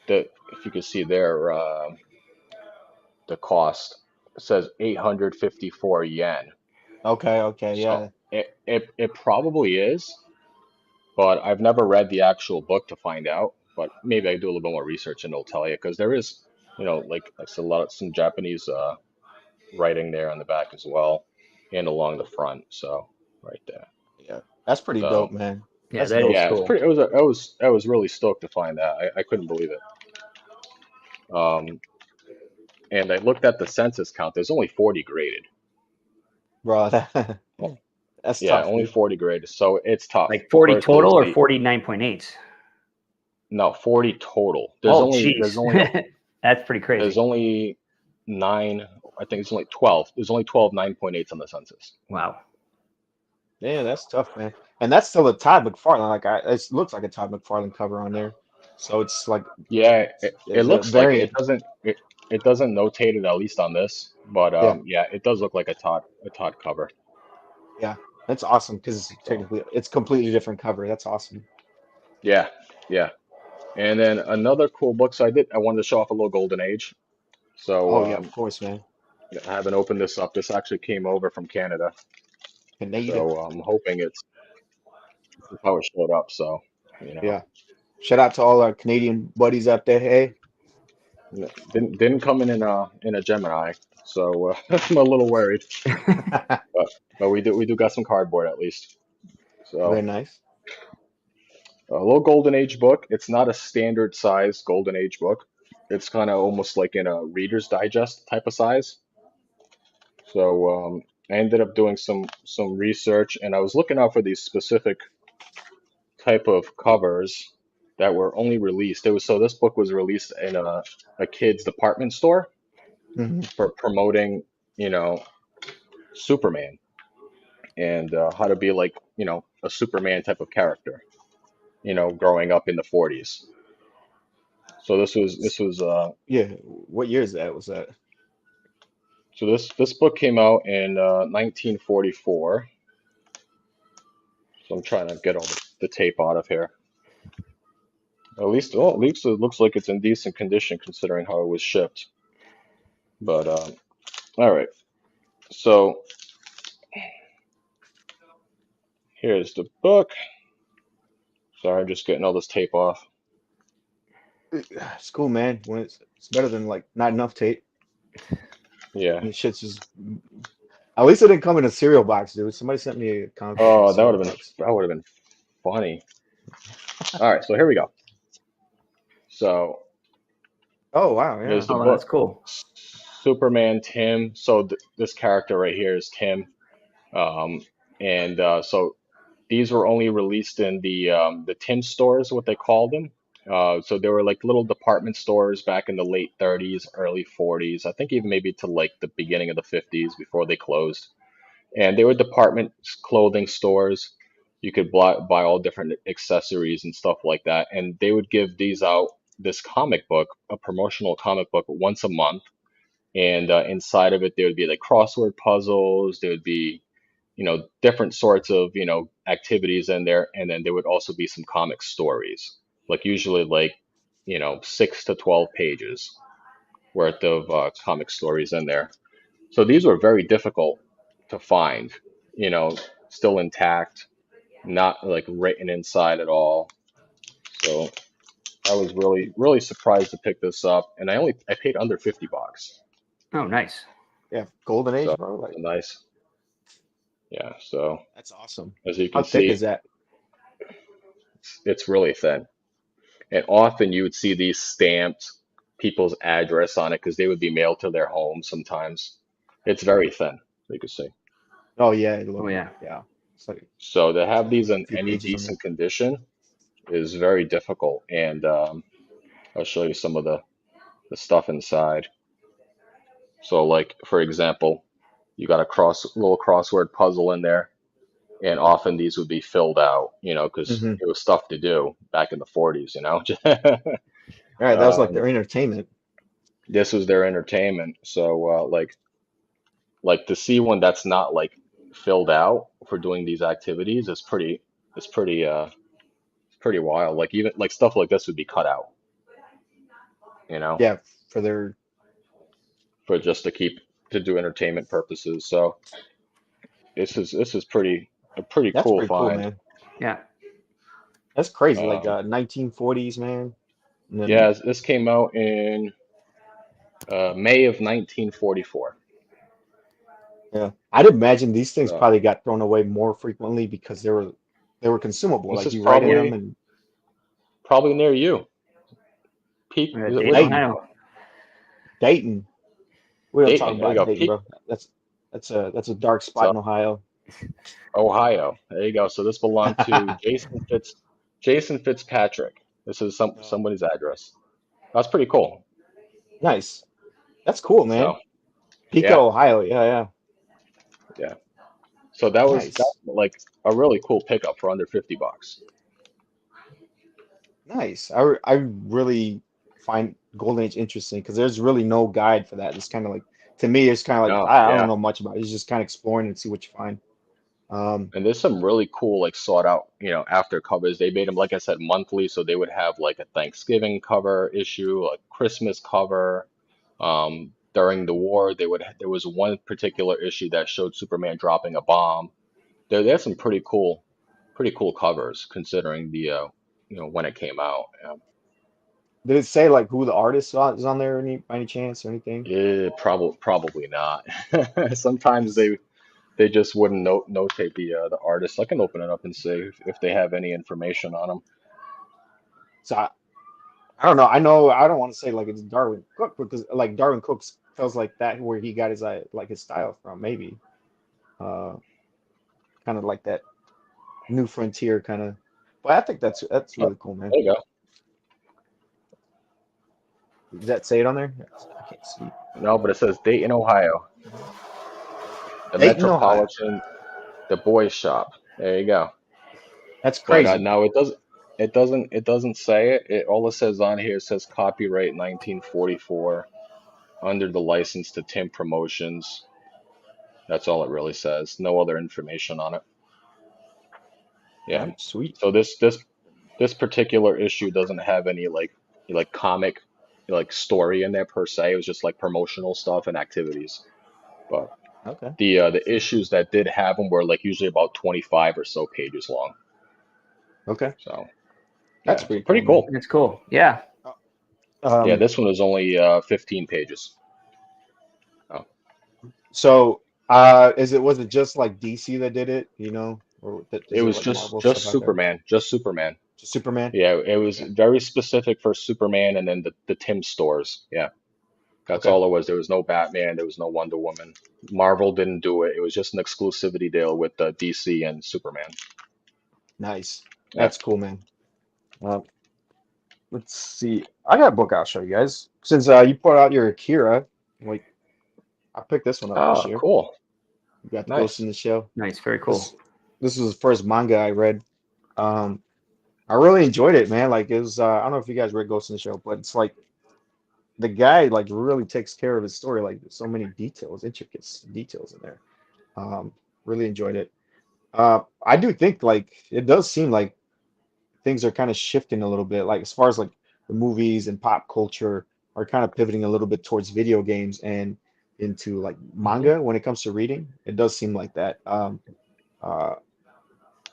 if you can see there the cost says 854 yen. Okay. Okay. So Yeah. it probably is, but I've never read the actual book to find out. But maybe I do a little bit more research and it'll tell you because there is, like I said, some Japanese writing there on the back as well, and along the front. So right there. Yeah. That's pretty So dope, man. Yeah, That's that is dope. yeah, it's cool. pretty. I was really stoked to find that. I couldn't believe it. Um, and I looked at the census count. There's only 40 graded. Bro, Well, that's yeah, tough, only dude. 40 graded. So it's tough. Like 40 total Versus or the 49.8? No, 40 total. Oh, jeez. That's pretty There's crazy. only nine. I think it's only 12. There's only 12 9.8s on the census. Wow. Yeah, that's tough, man. And that's still a Todd McFarlane. It looks like a Todd McFarlane cover on there. So it's like Yeah, it there's a looks like it. variant. It doesn't notate it, at least on this, but Yeah. yeah, it does look like a Todd cover. Yeah. That's awesome because So technically it's completely different cover. That's awesome. yeah, yeah. And then another cool book. So I wanted to show off a little Golden Age. So Oh yeah, of course, man. I haven't opened this up. This actually came over from Canada. Canada. So I'm hoping this is how it showed up. So you know, Yeah. Shout out to all our Canadian buddies out there. Hey. didn't come in a Gemini. So I'm a little worried. But we do got some cardboard at least. Very So nice. a little Golden Age book. It's not a standard size Golden Age book. It's kind of almost like in a Reader's Digest type of size. So I ended up doing some research, and I was looking out for these specific type of covers that were only released. This book was released in a kid's department store Hmm. for promoting, you know, Superman and how to be like, a Superman type of character, growing up in the 40s. So Yeah. What year is that? Was that? this book came out in 1944. So I'm trying to get all the tape out of here. At least it looks like it's in decent condition considering how it was shipped. But all right. So Here's the book. Sorry, I'm just getting all this tape off. It's cool, man. When it's better than like not enough tape. Yeah. And the shit's just at least it didn't come in a cereal box, dude. Somebody sent me a comic book in a Oh, cereal box. that would have been funny. All right, so here we go. So Oh wow, yeah. here's the Oh, that's book. cool. Superman Tim. So th this character right here is Tim. Um, and so these were only released in the Tim stores, what they called them. So they were like little department stores back in the late 30s, early 40s. I think even maybe to like the beginning of the 50s before they closed. And they were department clothing stores. You could buy all different accessories and stuff like that. And they would give these out, this comic book, a promotional comic book, once a month. And inside of it, there would be like crossword puzzles. There would be, different sorts of, activities in there. And then there would also be some comic stories, like usually like, 6 to 12 pages worth of comic stories in there. So these were very difficult to find, you know, still intact, not like written inside at all. So I was really, really surprised to pick this up, and I paid under $50. Oh, nice. Yeah, Golden So Age, bro. Like nice. Yeah, so that's awesome. as you How can thick is see, that? it's really thin. And often you would see these stamped people's address on it because they would be mailed to their home sometimes. It's very thin, you can see. Oh yeah, Oh, yeah. yeah. It's like So to it's have only these like a in few any pages on there. decent condition is very difficult. And I'll show you some of the stuff inside. So like for example, you got a little crossword puzzle in there, and often these would be filled out, because Hmm. it was stuff to do back in the 40s, All right, that was like Um, their entertainment. this was their entertainment. So like to see one that's not like filled out for doing these activities is pretty wild. Like even like stuff like this would be cut out, you know, Yeah, for their for just to do entertainment purposes. So this is a pretty that's cool pretty cool, find. man. Yeah. That's crazy. Like Um, 1940s, man. And then yeah, this came out in May of 1944. yeah, I'd imagine these things So probably got thrown away more frequently because they were consumable. this Like is you write in them and probably near you. Peak, Dayton, where's Dayton, Ohio. Dayton. We don't talk Dayton? There you about go. Dayton, Peak. bro. That's a dark spot So in Ohio. Ohio. There you go. So this belonged to Jason Fitzpatrick. This is Oh, somebody's address. That's pretty cool. nice. That's cool, man. So Pico, yeah, Ohio. Yeah, yeah. yeah. So that Nice. like a really cool pickup for under $50. Nice. I really find Golden Age interesting because there's really no guide for that. It's kind of like to me, it's kind of like No, I don't yeah. know much about it. It's just kind of exploring and see what you find. And there's some really cool, like sought out, after covers. They made them, like I said, monthly, so they would have like a Thanksgiving cover issue, a Christmas cover. During the war, there was one particular issue that showed Superman dropping a bomb. There's some pretty cool covers considering when it came out. Did it say like who the artist is on there any by any chance or anything? Probably not. Sometimes 'Cause- they just wouldn't notate the artist. I can open it up and see if they have any information on them. So I don't know. I know I don't want to say like it's Darwin Cook because like Darwin Cook feels like that where he got his like his style from maybe. Uh, Kind of like that new frontier kind of. But I think that's Oh, really cool, man. there you go. Does that say it on there? I can't see. No, but it says Dayton, Ohio, the Dayton, Ohio. Metropolitan, the Boys Shop. There you go. That's But crazy. no, it doesn't say it. All it says on here says copyright 1944 under the license to Tim Promotions. That's all it really says. No other information on it. All Yeah. right, sweet. So this particular issue doesn't have any like comic like story in there per se. It was just like promotional stuff and activities. But Okay. The issues that did have them were like usually about 25 or so pages long. Okay. So That's yeah, so pretty pretty cool, man. cool. It's cool. Yeah. Yeah, Um, this one was only 15 pages. Oh, so was it just like DC that did it, or it is there was like Marvel stuff just out there? Superman, just Superman. Just Superman? Yeah, it was Okay. very specific for Superman and then the Tim stores. Yeah, that's Okay. all it was. There was no Batman, there was no Wonder Woman. Marvel didn't do it. It was just an exclusivity deal with DC and Superman. Nice. Yeah. That's cool, man. Uh, let's see. I got a book I'll show you guys. Since you put out your Akira, like I picked this one up this Oh, year. cool. You got the Ghost in Nice. the Shell. Nice. Very cool. This this was the first manga I read. Um, I really enjoyed it, man. Like it was I don't know if you guys read Ghost in the Shell, but it's like the guy like really takes care of his story. Like there's so many details, intricate details in there. Um, really enjoyed it. I do think like it does seem like things are kind of shifting a little bit. Like as far as like the movies and pop culture are kind of pivoting a little bit towards video games and into like Hmm. manga when it comes to reading. It does seem like that. Uh,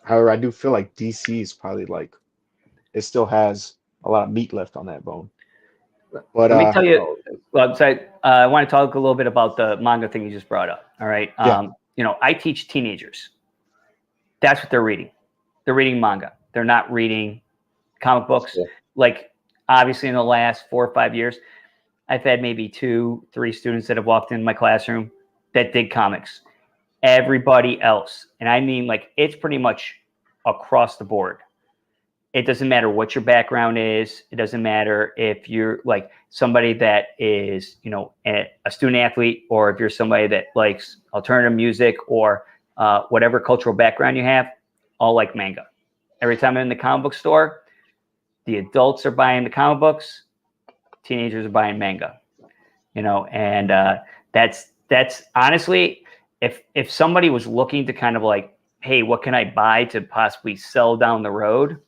However, I do feel like DC is probably like it still has a lot of meat left on that bone. But Let me tell you. oh Well, so I want to talk a little bit about the manga thing you just brought up. All right. yeah, I teach teenagers. That's what they're reading. They're reading manga. They're not reading comic That's books. cool. Like obviously in the last 4 or 5 years, I've had maybe 2, 3 students that have walked in my classroom that dig comics. Everybody else, and I mean like it's pretty much across the board. It doesn't matter what your background is. It doesn't matter if you're like somebody that is, a student athlete, or if you're somebody that likes alternative music or whatever cultural background you have, all like manga. Every time I'm in the comic book store, the adults are buying the comic books, teenagers are buying manga. And that's honestly, if somebody was looking to kind of like, hey, what can I buy to possibly sell down the road?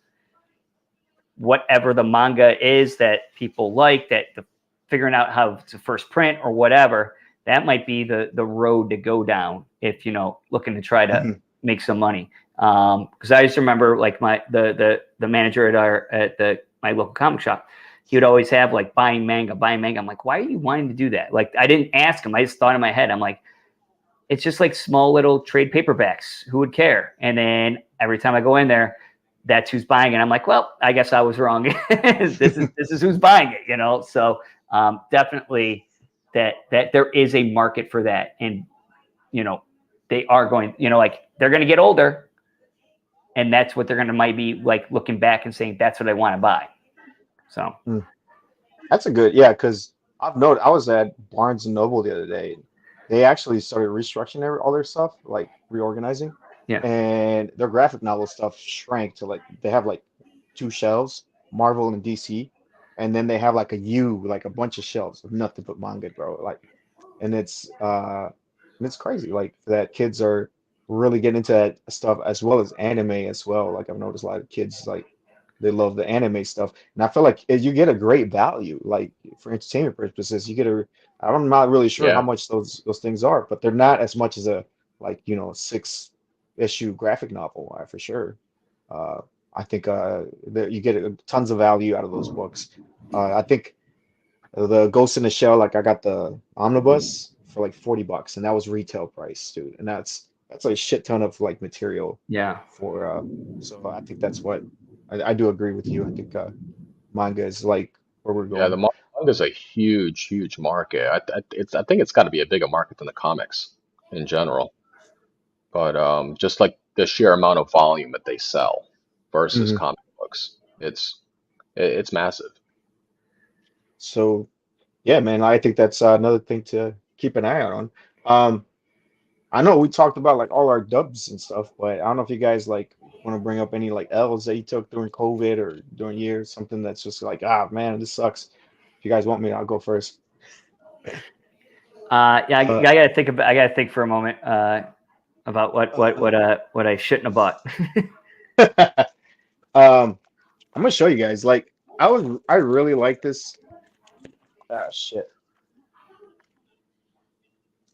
Whatever the manga is that people like, that the figuring out how to first print or whatever, that might be the road to go down if looking to try to mhm, make some money. Because I used to remember like the manager at my local comic shop, he would always have like buying manga. I'm like, why are you wanting to do that? Like I didn't ask him. I just thought in my head, I'm like, it's just like small little trade paperbacks. Who would care? And then every time I go in there, that's who's buying it. I'm like, well, I guess I was wrong. This is who's buying it. So definitely that there is a market for that, and they are going, like they're going to get older, and that's what they're going to might be like looking back and saying that's what I want to buy. So mm. That's a good yeah. Because I've noted I was at Barnes and Noble the other day. They actually started restructuring all their stuff, like reorganizing, yeah, and their graphic novel stuff shrank to like they have like two shelves, Marvel and DC, and then they have like a U, like a bunch of shelves of nothing but manga, bro. Like and it's crazy like that kids are really getting into that stuff as well as anime as well. Like I've noticed a lot of kids like they love the anime stuff, and I feel like you get a great value like for entertainment purposes. You get a I'm not really sure how Yeah. much those things are, but they're not as much as a like 6 issue graphic novel for sure. uh I think that you get tons of value out of those books. I think the Ghost in the Shell, like I got the omnibus for like $40, and that was retail price, dude. And that's a shit ton of like material yeah. for so I think that's what I do agree with you. I think manga is like where we're Yeah, going. the manga's a huge, huge market. I think it's got to be a bigger market than the comics in general. But just like the sheer amount of volume that they sell versus Hmm. comic books, it's massive. So yeah, man, I think that's another thing to keep an eye out on. Um, I know we talked about like all our dubs and stuff, but I don't know if you guys like want to bring up any like L's that you took during COVID or during years, something that's just like, ah, man, this sucks. If you guys want me, I'll go first. Yeah, I Uh, gotta think about. I gotta think for a moment about uh, what I shouldn't have bought. I'm gonna show you guys. Like, I really like this. Ah, shit.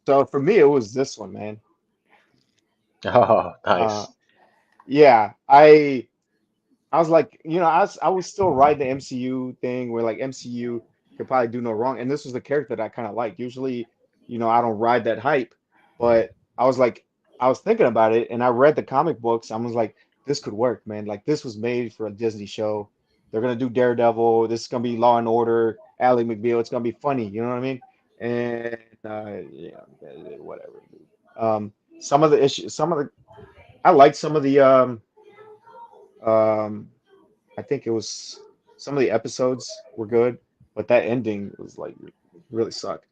So for me, it was this one, man. Oh, Uh, nice. yeah, I was like, I was still riding the MCU thing where like MCU could probably do no wrong. And this was the character that I kind of like. Usually, I don't ride that hype, but I was like, I was thinking about it and I read the comic books. I was like, this could work, man. Like this was made for a Disney show. They're gonna do Daredevil. This is gonna be Law and Order, Ally McBeal. It's gonna be funny. You know what I mean? And yeah, whatever. Some of the issues, I liked some of the um I think it was some of the episodes were good, but that ending was like really sucked.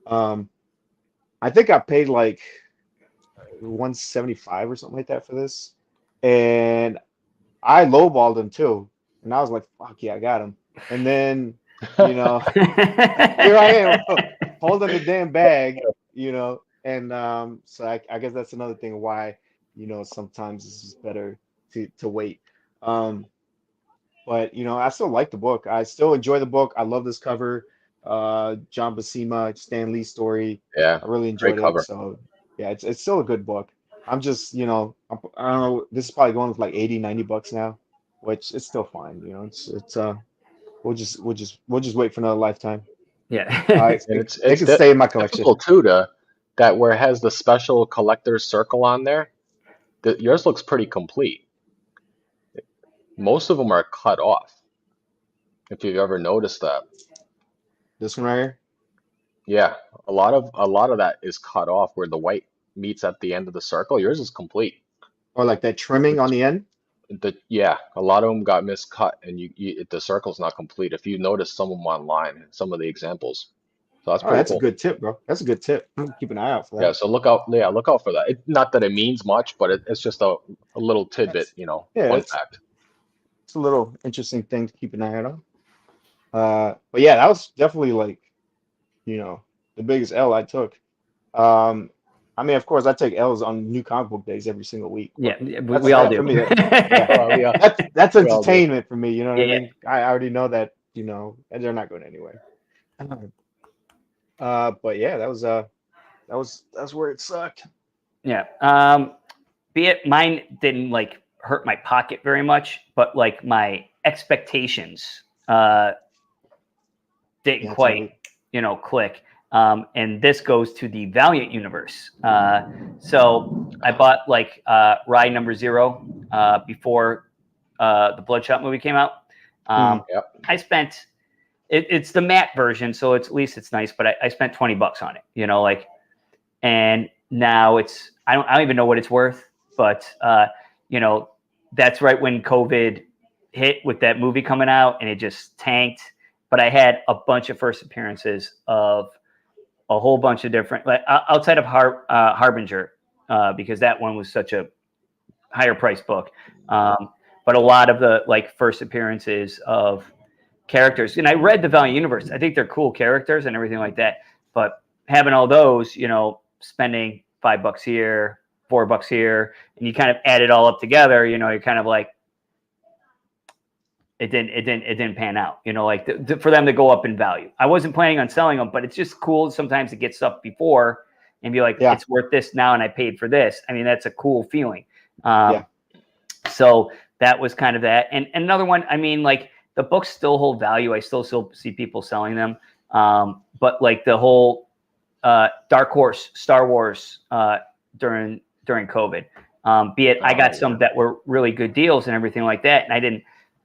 Um, I think I paid like 175 or something like that for this, and I lowballed him too, and I was like, "Fuck yeah, I got him." And then, you know, here I am holding the damn bag, and so I guess that's another thing why, sometimes it's just better to wait. Um, But I still like the book. I still enjoy the book. I love this cover. John Buscema, Stan Lee story. Yeah, I really great enjoyed it. cover. So yeah, it's still a good book. I'm just, I don't know, this is probably going with like 80, $90 now, which it's still fine. It's we'll just wait for another lifetime. Yeah. And It it's can stay in my collection. difficult too to that where it has the special collector's circle on there. Yours looks pretty complete. Most of them are cut off, if you've ever noticed that. This one right here, Yeah, a lot of that is cut off where the white meets at the end of the circle. Yours is complete. or like that trimming on Which the end. yeah, a lot of them got miscut and the circle's not complete. If you notice some of them online, some of the examples. So that's Oh, pretty that's a cool. good tip, bro. That's a good tip. I'm gonna keep an eye out for Yeah, that. so look out for that. Not that it means much, but it's just a little tidbit, That's yeah, fun it's fact. it's a little interesting thing to keep an eye out on. But yeah, that was definitely like, you know, the biggest L I took. Um, I mean, of course, I take L's on new comic book days every single week, Yeah, but we all for do. me. Yeah, Well, we all, that's we all do. entertainment for me. You know what I Yeah, mean? I already know that, and they're not going anywhere. But yeah, that's where it sucked. yeah. Be it mine didn't like hurt my pocket very much, but like my expectations didn't Yeah, tell me. quite, click. And this goes to the Valiant universe. So I bought like Ride Number Zero before the Bloodshot movie came out. Mhm. Yep. I spent it's the matte version, so at least it's nice. But I spent $20 on it, and now I don't even know what it's worth, but that's right when COVID hit with that movie coming out, and it just tanked. But I had a bunch of first appearances of a whole bunch of different, like outside of Harbinger, because that one was such a higher price book. But a lot of the like first appearances of characters, and I read the Valiant Universe. I think they're cool characters and everything like that. But having all those, spending $5 here, $4 here, and you kind of add it all up together, you're kind of like, it didn't pan out, like for them to go up in value. I wasn't planning on selling them, but it's just cool sometimes to get stuff before and be like, Yeah, it's worth this now, and I paid for this. I mean, that's a cool feeling. yeah. So that was kind of that. And another one, I mean, like the books still hold value. I still see people selling them. But like the whole Dark Horse Star Wars during COVID, be it I Oh, got yeah. some that were really good deals and everything like that, and I didn't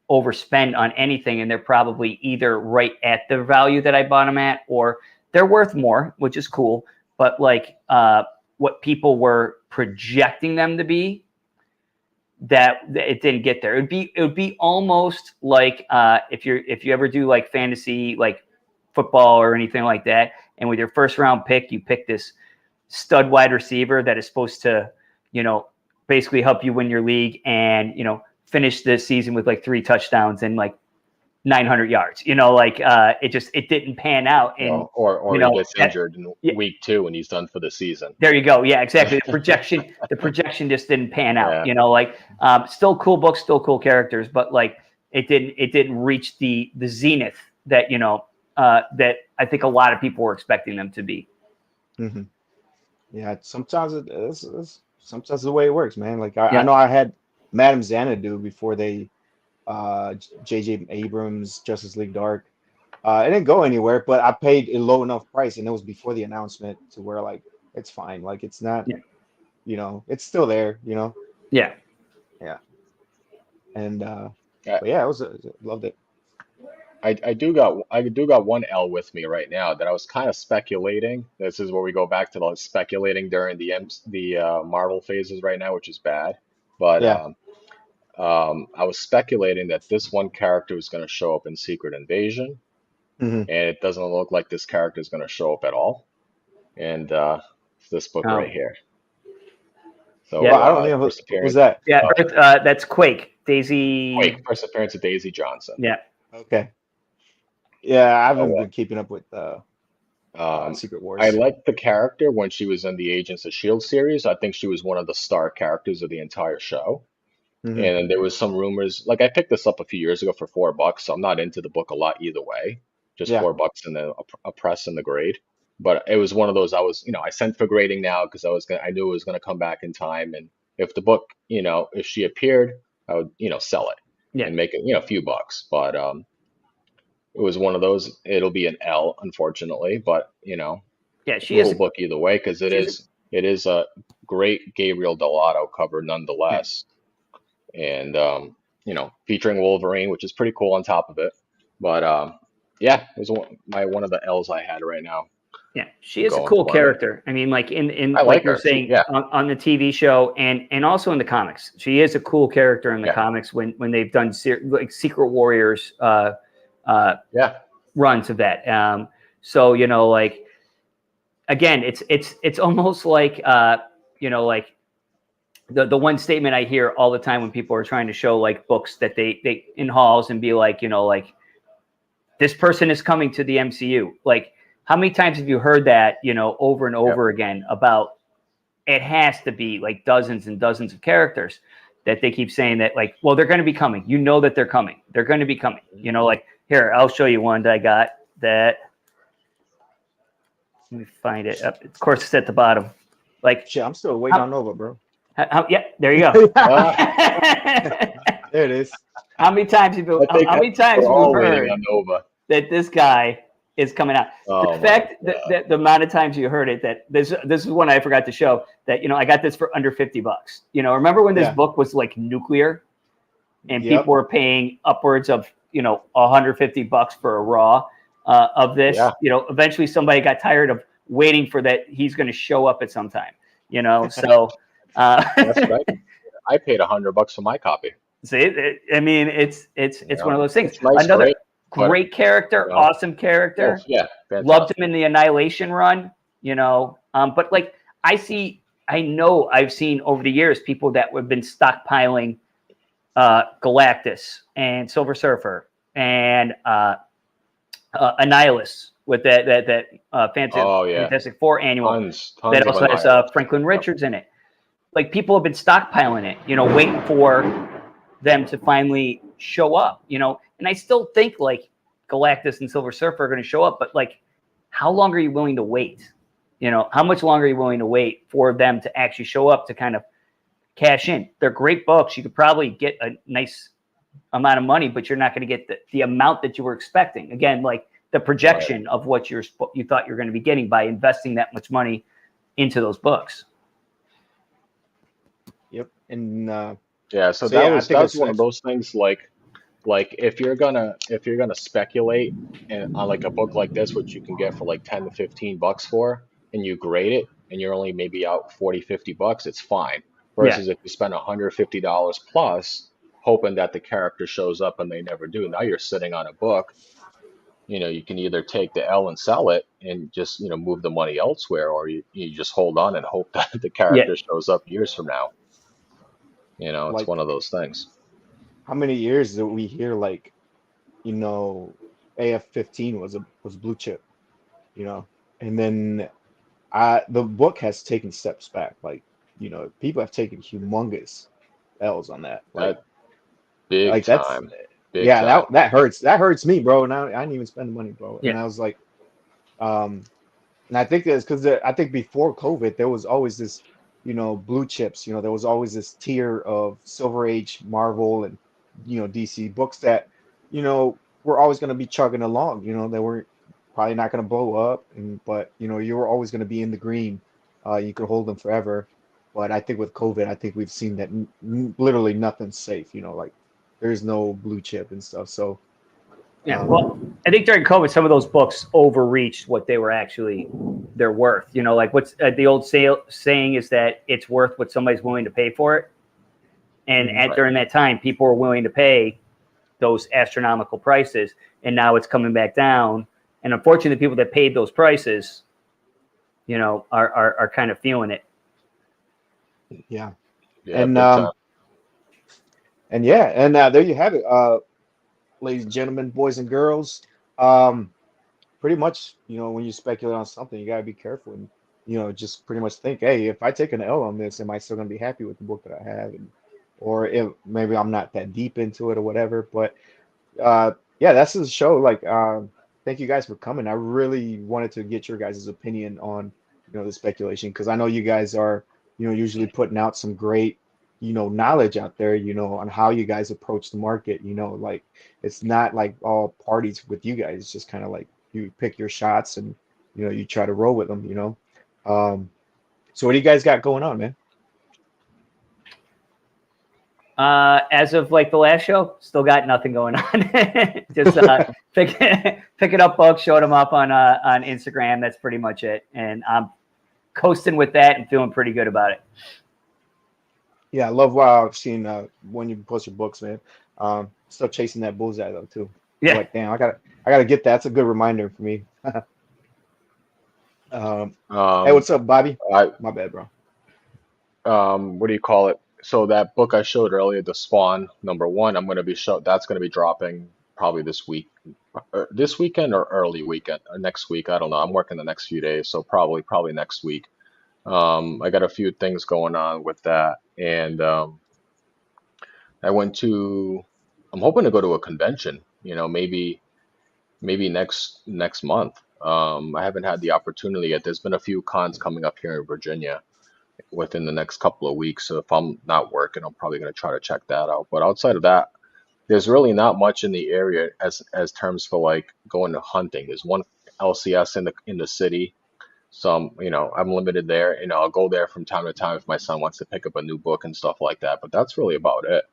overspend on anything, and they're probably either right at the value that I bought them at, or they're worth more, which is cool. But like what people were projecting them to be, that it didn't get there. It would be almost like if you ever do like fantasy, like football or anything like that, and with your first round pick, you pick this stud wide receiver that is supposed to, basically help you win your league and finish the season with like 3 touchdowns and like 900 yards. It didn't pan out, and Well, or he gets that, injured in yeah, week 2 and he's done for the season. there you go. Yeah, exactly. The projection just didn't pan out. Yeah. Still cool books, still cool characters, but like it didn't reach the zenith that that I think a lot of people were expecting them to be. Hmm. Yeah, sometimes it's sometimes the way it works, man. Like I Yeah, know I had Madam Xanadu before they J.J. Abrams Justice League Dark. It didn't go anywhere, but I paid a low enough price, and it was before the announcement to where like it's fine. Like it's not, yeah, it's still there, yeah. Yeah. And I, but yeah, it was loved it. I do got one L with me right now that I was kind of speculating. This is where we go back to the speculating during the Marvel phases right now, which is bad. But Yeah. I was speculating that this one character was going to show up in Secret Invasion, Hmm. and it doesn't look like this character is going to show up at all. And it's this book right Oh, here. yeah, So Well, I don't know first what was appearance, that. yeah. uh, That's Quake. Daisy. Quake, first appearance of Daisy Johnson. Yeah. Okay. Yeah, I haven't So been keeping up with Um, Secret I Wars. liked the character when she was in the Agents of Shield series. I think she was one of the star characters of the entire show. Hmm. And there was some rumors, like I picked this up a few years ago for $4, so I'm not into the book a lot either way. Just Yeah. $4 and then a press and the grade. But it was one of those I sent for grading now because I knew it was gonna come back in time. And if the book, if she appeared, I would, sell it Yeah. and make it, a few bucks. But it was one of those. It'll be an L, unfortunately, but Yeah. She is. cool book either way because it She's a. is it is a great Gabriel Delato cover Yeah. nonetheless, and featuring Wolverine, which is pretty cool on top of it. But yeah, it was one of the L's I had right now Yeah, she is a going cool for me. character. I mean, like in I like like you're her. saying Yeah, on the TV show and also in the comics, she is a cool character in the yeah, comics when they've done like Secret Warriors uh, yeah. runs of that. So like again, it's almost like like the one statement I hear all the time when people are trying to show like books that they in halls and be like like this person is coming to the MCU. Like, how many times have you heard that, over and Yep. over again about it has to be like dozens and dozens of characters that they keep saying that, like, well, they're going to be coming. You know that they're coming. They're going to be coming. Like, here, I'll show you one that I got that. Let me find it. Of course, it's at the bottom. Like, Shit, I'm still waiting on Nova, bro. yeah, there you go. Uh, There it is. How many times have you, I think how many times we're have you all waiting heard on Nova. that this guy is coming out? Oh The my fact God. that the amount of times you heard it, that this is one I forgot to show, that I got this for under $50. Remember when this Yeah. book was like nuclear and Yep. people were paying upwards of $150 for a raw of this. Yeah. Eventually somebody got tired of waiting for that he's going to show up at some time. So That's right. I paid $100 for my copy. see, I mean, it's one of those things. It's nice, Another great, but great character, awesome character. oh yeah, Loved fantastic. him in the Annihilation run, but like I know I've seen over the years people that have been stockpiling Galactus and Silver Surfer and Annihilus with that Oh yeah, Fantastic Four annual tons that of also has Annihilus. Franklin Yep. Richards in it. Like people have been stockpiling it, waiting for them to finally show up, and I still think like Galactus and Silver Surfer are going to show up, but like, how long are you willing to wait? How much longer are you willing to wait for them to actually show up to kind of cash in? They're great books. You could probably get a nice amount of money, but you're not going to get the amount that you were expecting. Again, like the projection of what you thought you're going to be getting by investing that much money into those books. Yep. And Yeah, so so yeah, I think that was that's one of those things like if you're gonna speculate on like a book like this, which you can get for like 10 to 15 bucks for, and you grade it and you're only maybe out 40, 50 bucks, it's fine. Yeah. Versus if you spend $150 plus hoping that the character shows up and they never do. Now you're sitting on a book, you can either take the L and sell it and just, move the money elsewhere, or you just hold on and hope that the Yeah. character shows up years from now. It's like one of those things. how many years did we hear like, you know, AF-15 was blue chip, you know, and then the book has taken steps back. Like, people have taken humongous L's on that. That big Like that's time, big yeah, time. that hurts. That hurts me, bro. Now I didn't even spend the money, bro. And Yeah. I was like, um, And I think that's because I think before COVID, there was always this, blue chips. There was always this tier of Silver Age, Marvel, and DC books that, were always going to be chugging along. They were probably not going to blow up, but you were always going to be in the green. You could hold them forever. But I think with COVID, I think we've seen that literally nothing's safe. Like there's no blue chip and stuff. So Yeah, um, well, I think during COVID, some of those books overreached what they were actually they're worth. Like what's the old saying is that it's worth what somebody's willing to pay for it. And mhm. Right. during that time, people were willing to pay those astronomical prices, and now it's coming back down. And unfortunately, the people that paid those prices, are kind of feeling it. Yeah. Yeah, And big time. um, and yeah, and there you have it, ladies and gentlemen, boys and girls. Um, Pretty much, when you speculate on something, you gotta be careful and just pretty much think, hey, if I take an L on this, am I still gonna be happy with the book that I have, or if maybe I'm not that deep into it or whatever. But yeah, that's the show. Like, thank you guys for coming. I really wanted to get your guys' opinion on, the speculation because I know you guys are, usually putting out some great, knowledge out there, on how you guys approach the market. Like it's not like all parties with you guys. It's just kind of like you pick your shots and you try to roll with them. So what do you guys got going on, man? As of like the last show, still got nothing going on. Just picking up books, showing them up on Instagram. That's pretty much it, and I'm coasting with that and feeling pretty good about it. Yeah, I love seeing when you post your books, man. Still chasing that bullseye though too. I'm Yeah. like, damn, I gotta get that. That's a good reminder for me. Um, hey, Um, what's up, Bobby? I My bad, bro. what do you call it? So that book I showed earlier, The Spawn, number one, I'm gonna be show that's gonna be dropping probably this week, this weekend or early weekend or next week. I don't know. I'm working the next few days, so probably next week. I got a few things going on with that, and I went to. I'm hoping to go to a convention. Maybe next month. I haven't had the opportunity yet. There's been a few cons coming up here in Virginia within the next couple of weeks. So if I'm not working, I'm probably going to try to check that out. But outside of that, there's really not much in the area as terms for like going to hunting. There's one LCS in the city. So I'm limited there. I'll go there from time to time if my son wants to pick up a new book and stuff like that. But that's really about it.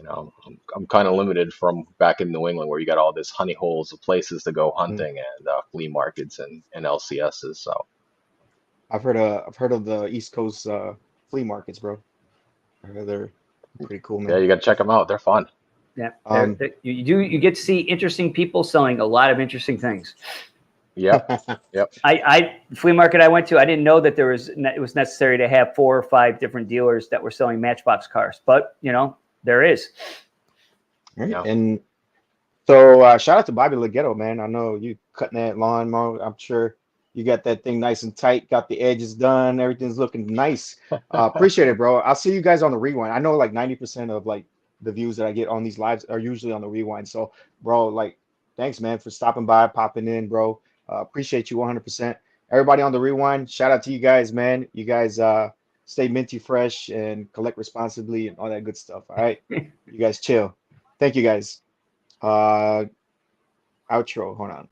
I'm kind of limited from back in New England where you got all this honey holes of places to go Mm. hunting and flea markets and LCSs. So I've heard of the East Coast flea markets, bro. I heard they're pretty cool, yeah, man. you got to check them out. They're fun. Yeah, Um, you get to see interesting people selling a lot of interesting things. Yep. Yep. Flea market I went to, I didn't know that it was necessary to have 4 or 5 different dealers that were selling Matchbox cars, but there is. right. Yeah. And so shout out to Bobby Leggett, man. I know you cutting that lawnmower. I'm sure you got that thing nice and tight, got the edges done, everything's looking nice. Appreciate it, bro. I'll see you guys on the rewind. I know like 90% of like the views that I get on these lives are usually on the rewind. So, bro, like, thanks, man, for stopping by, popping in, bro. Appreciate you 100%. Everybody on the rewind, shout out to you guys, man. You guys stay minty fresh and collect responsibly and all that good stuff. All right. You guys chill. Thank you guys. Uh, Outro. Hold on.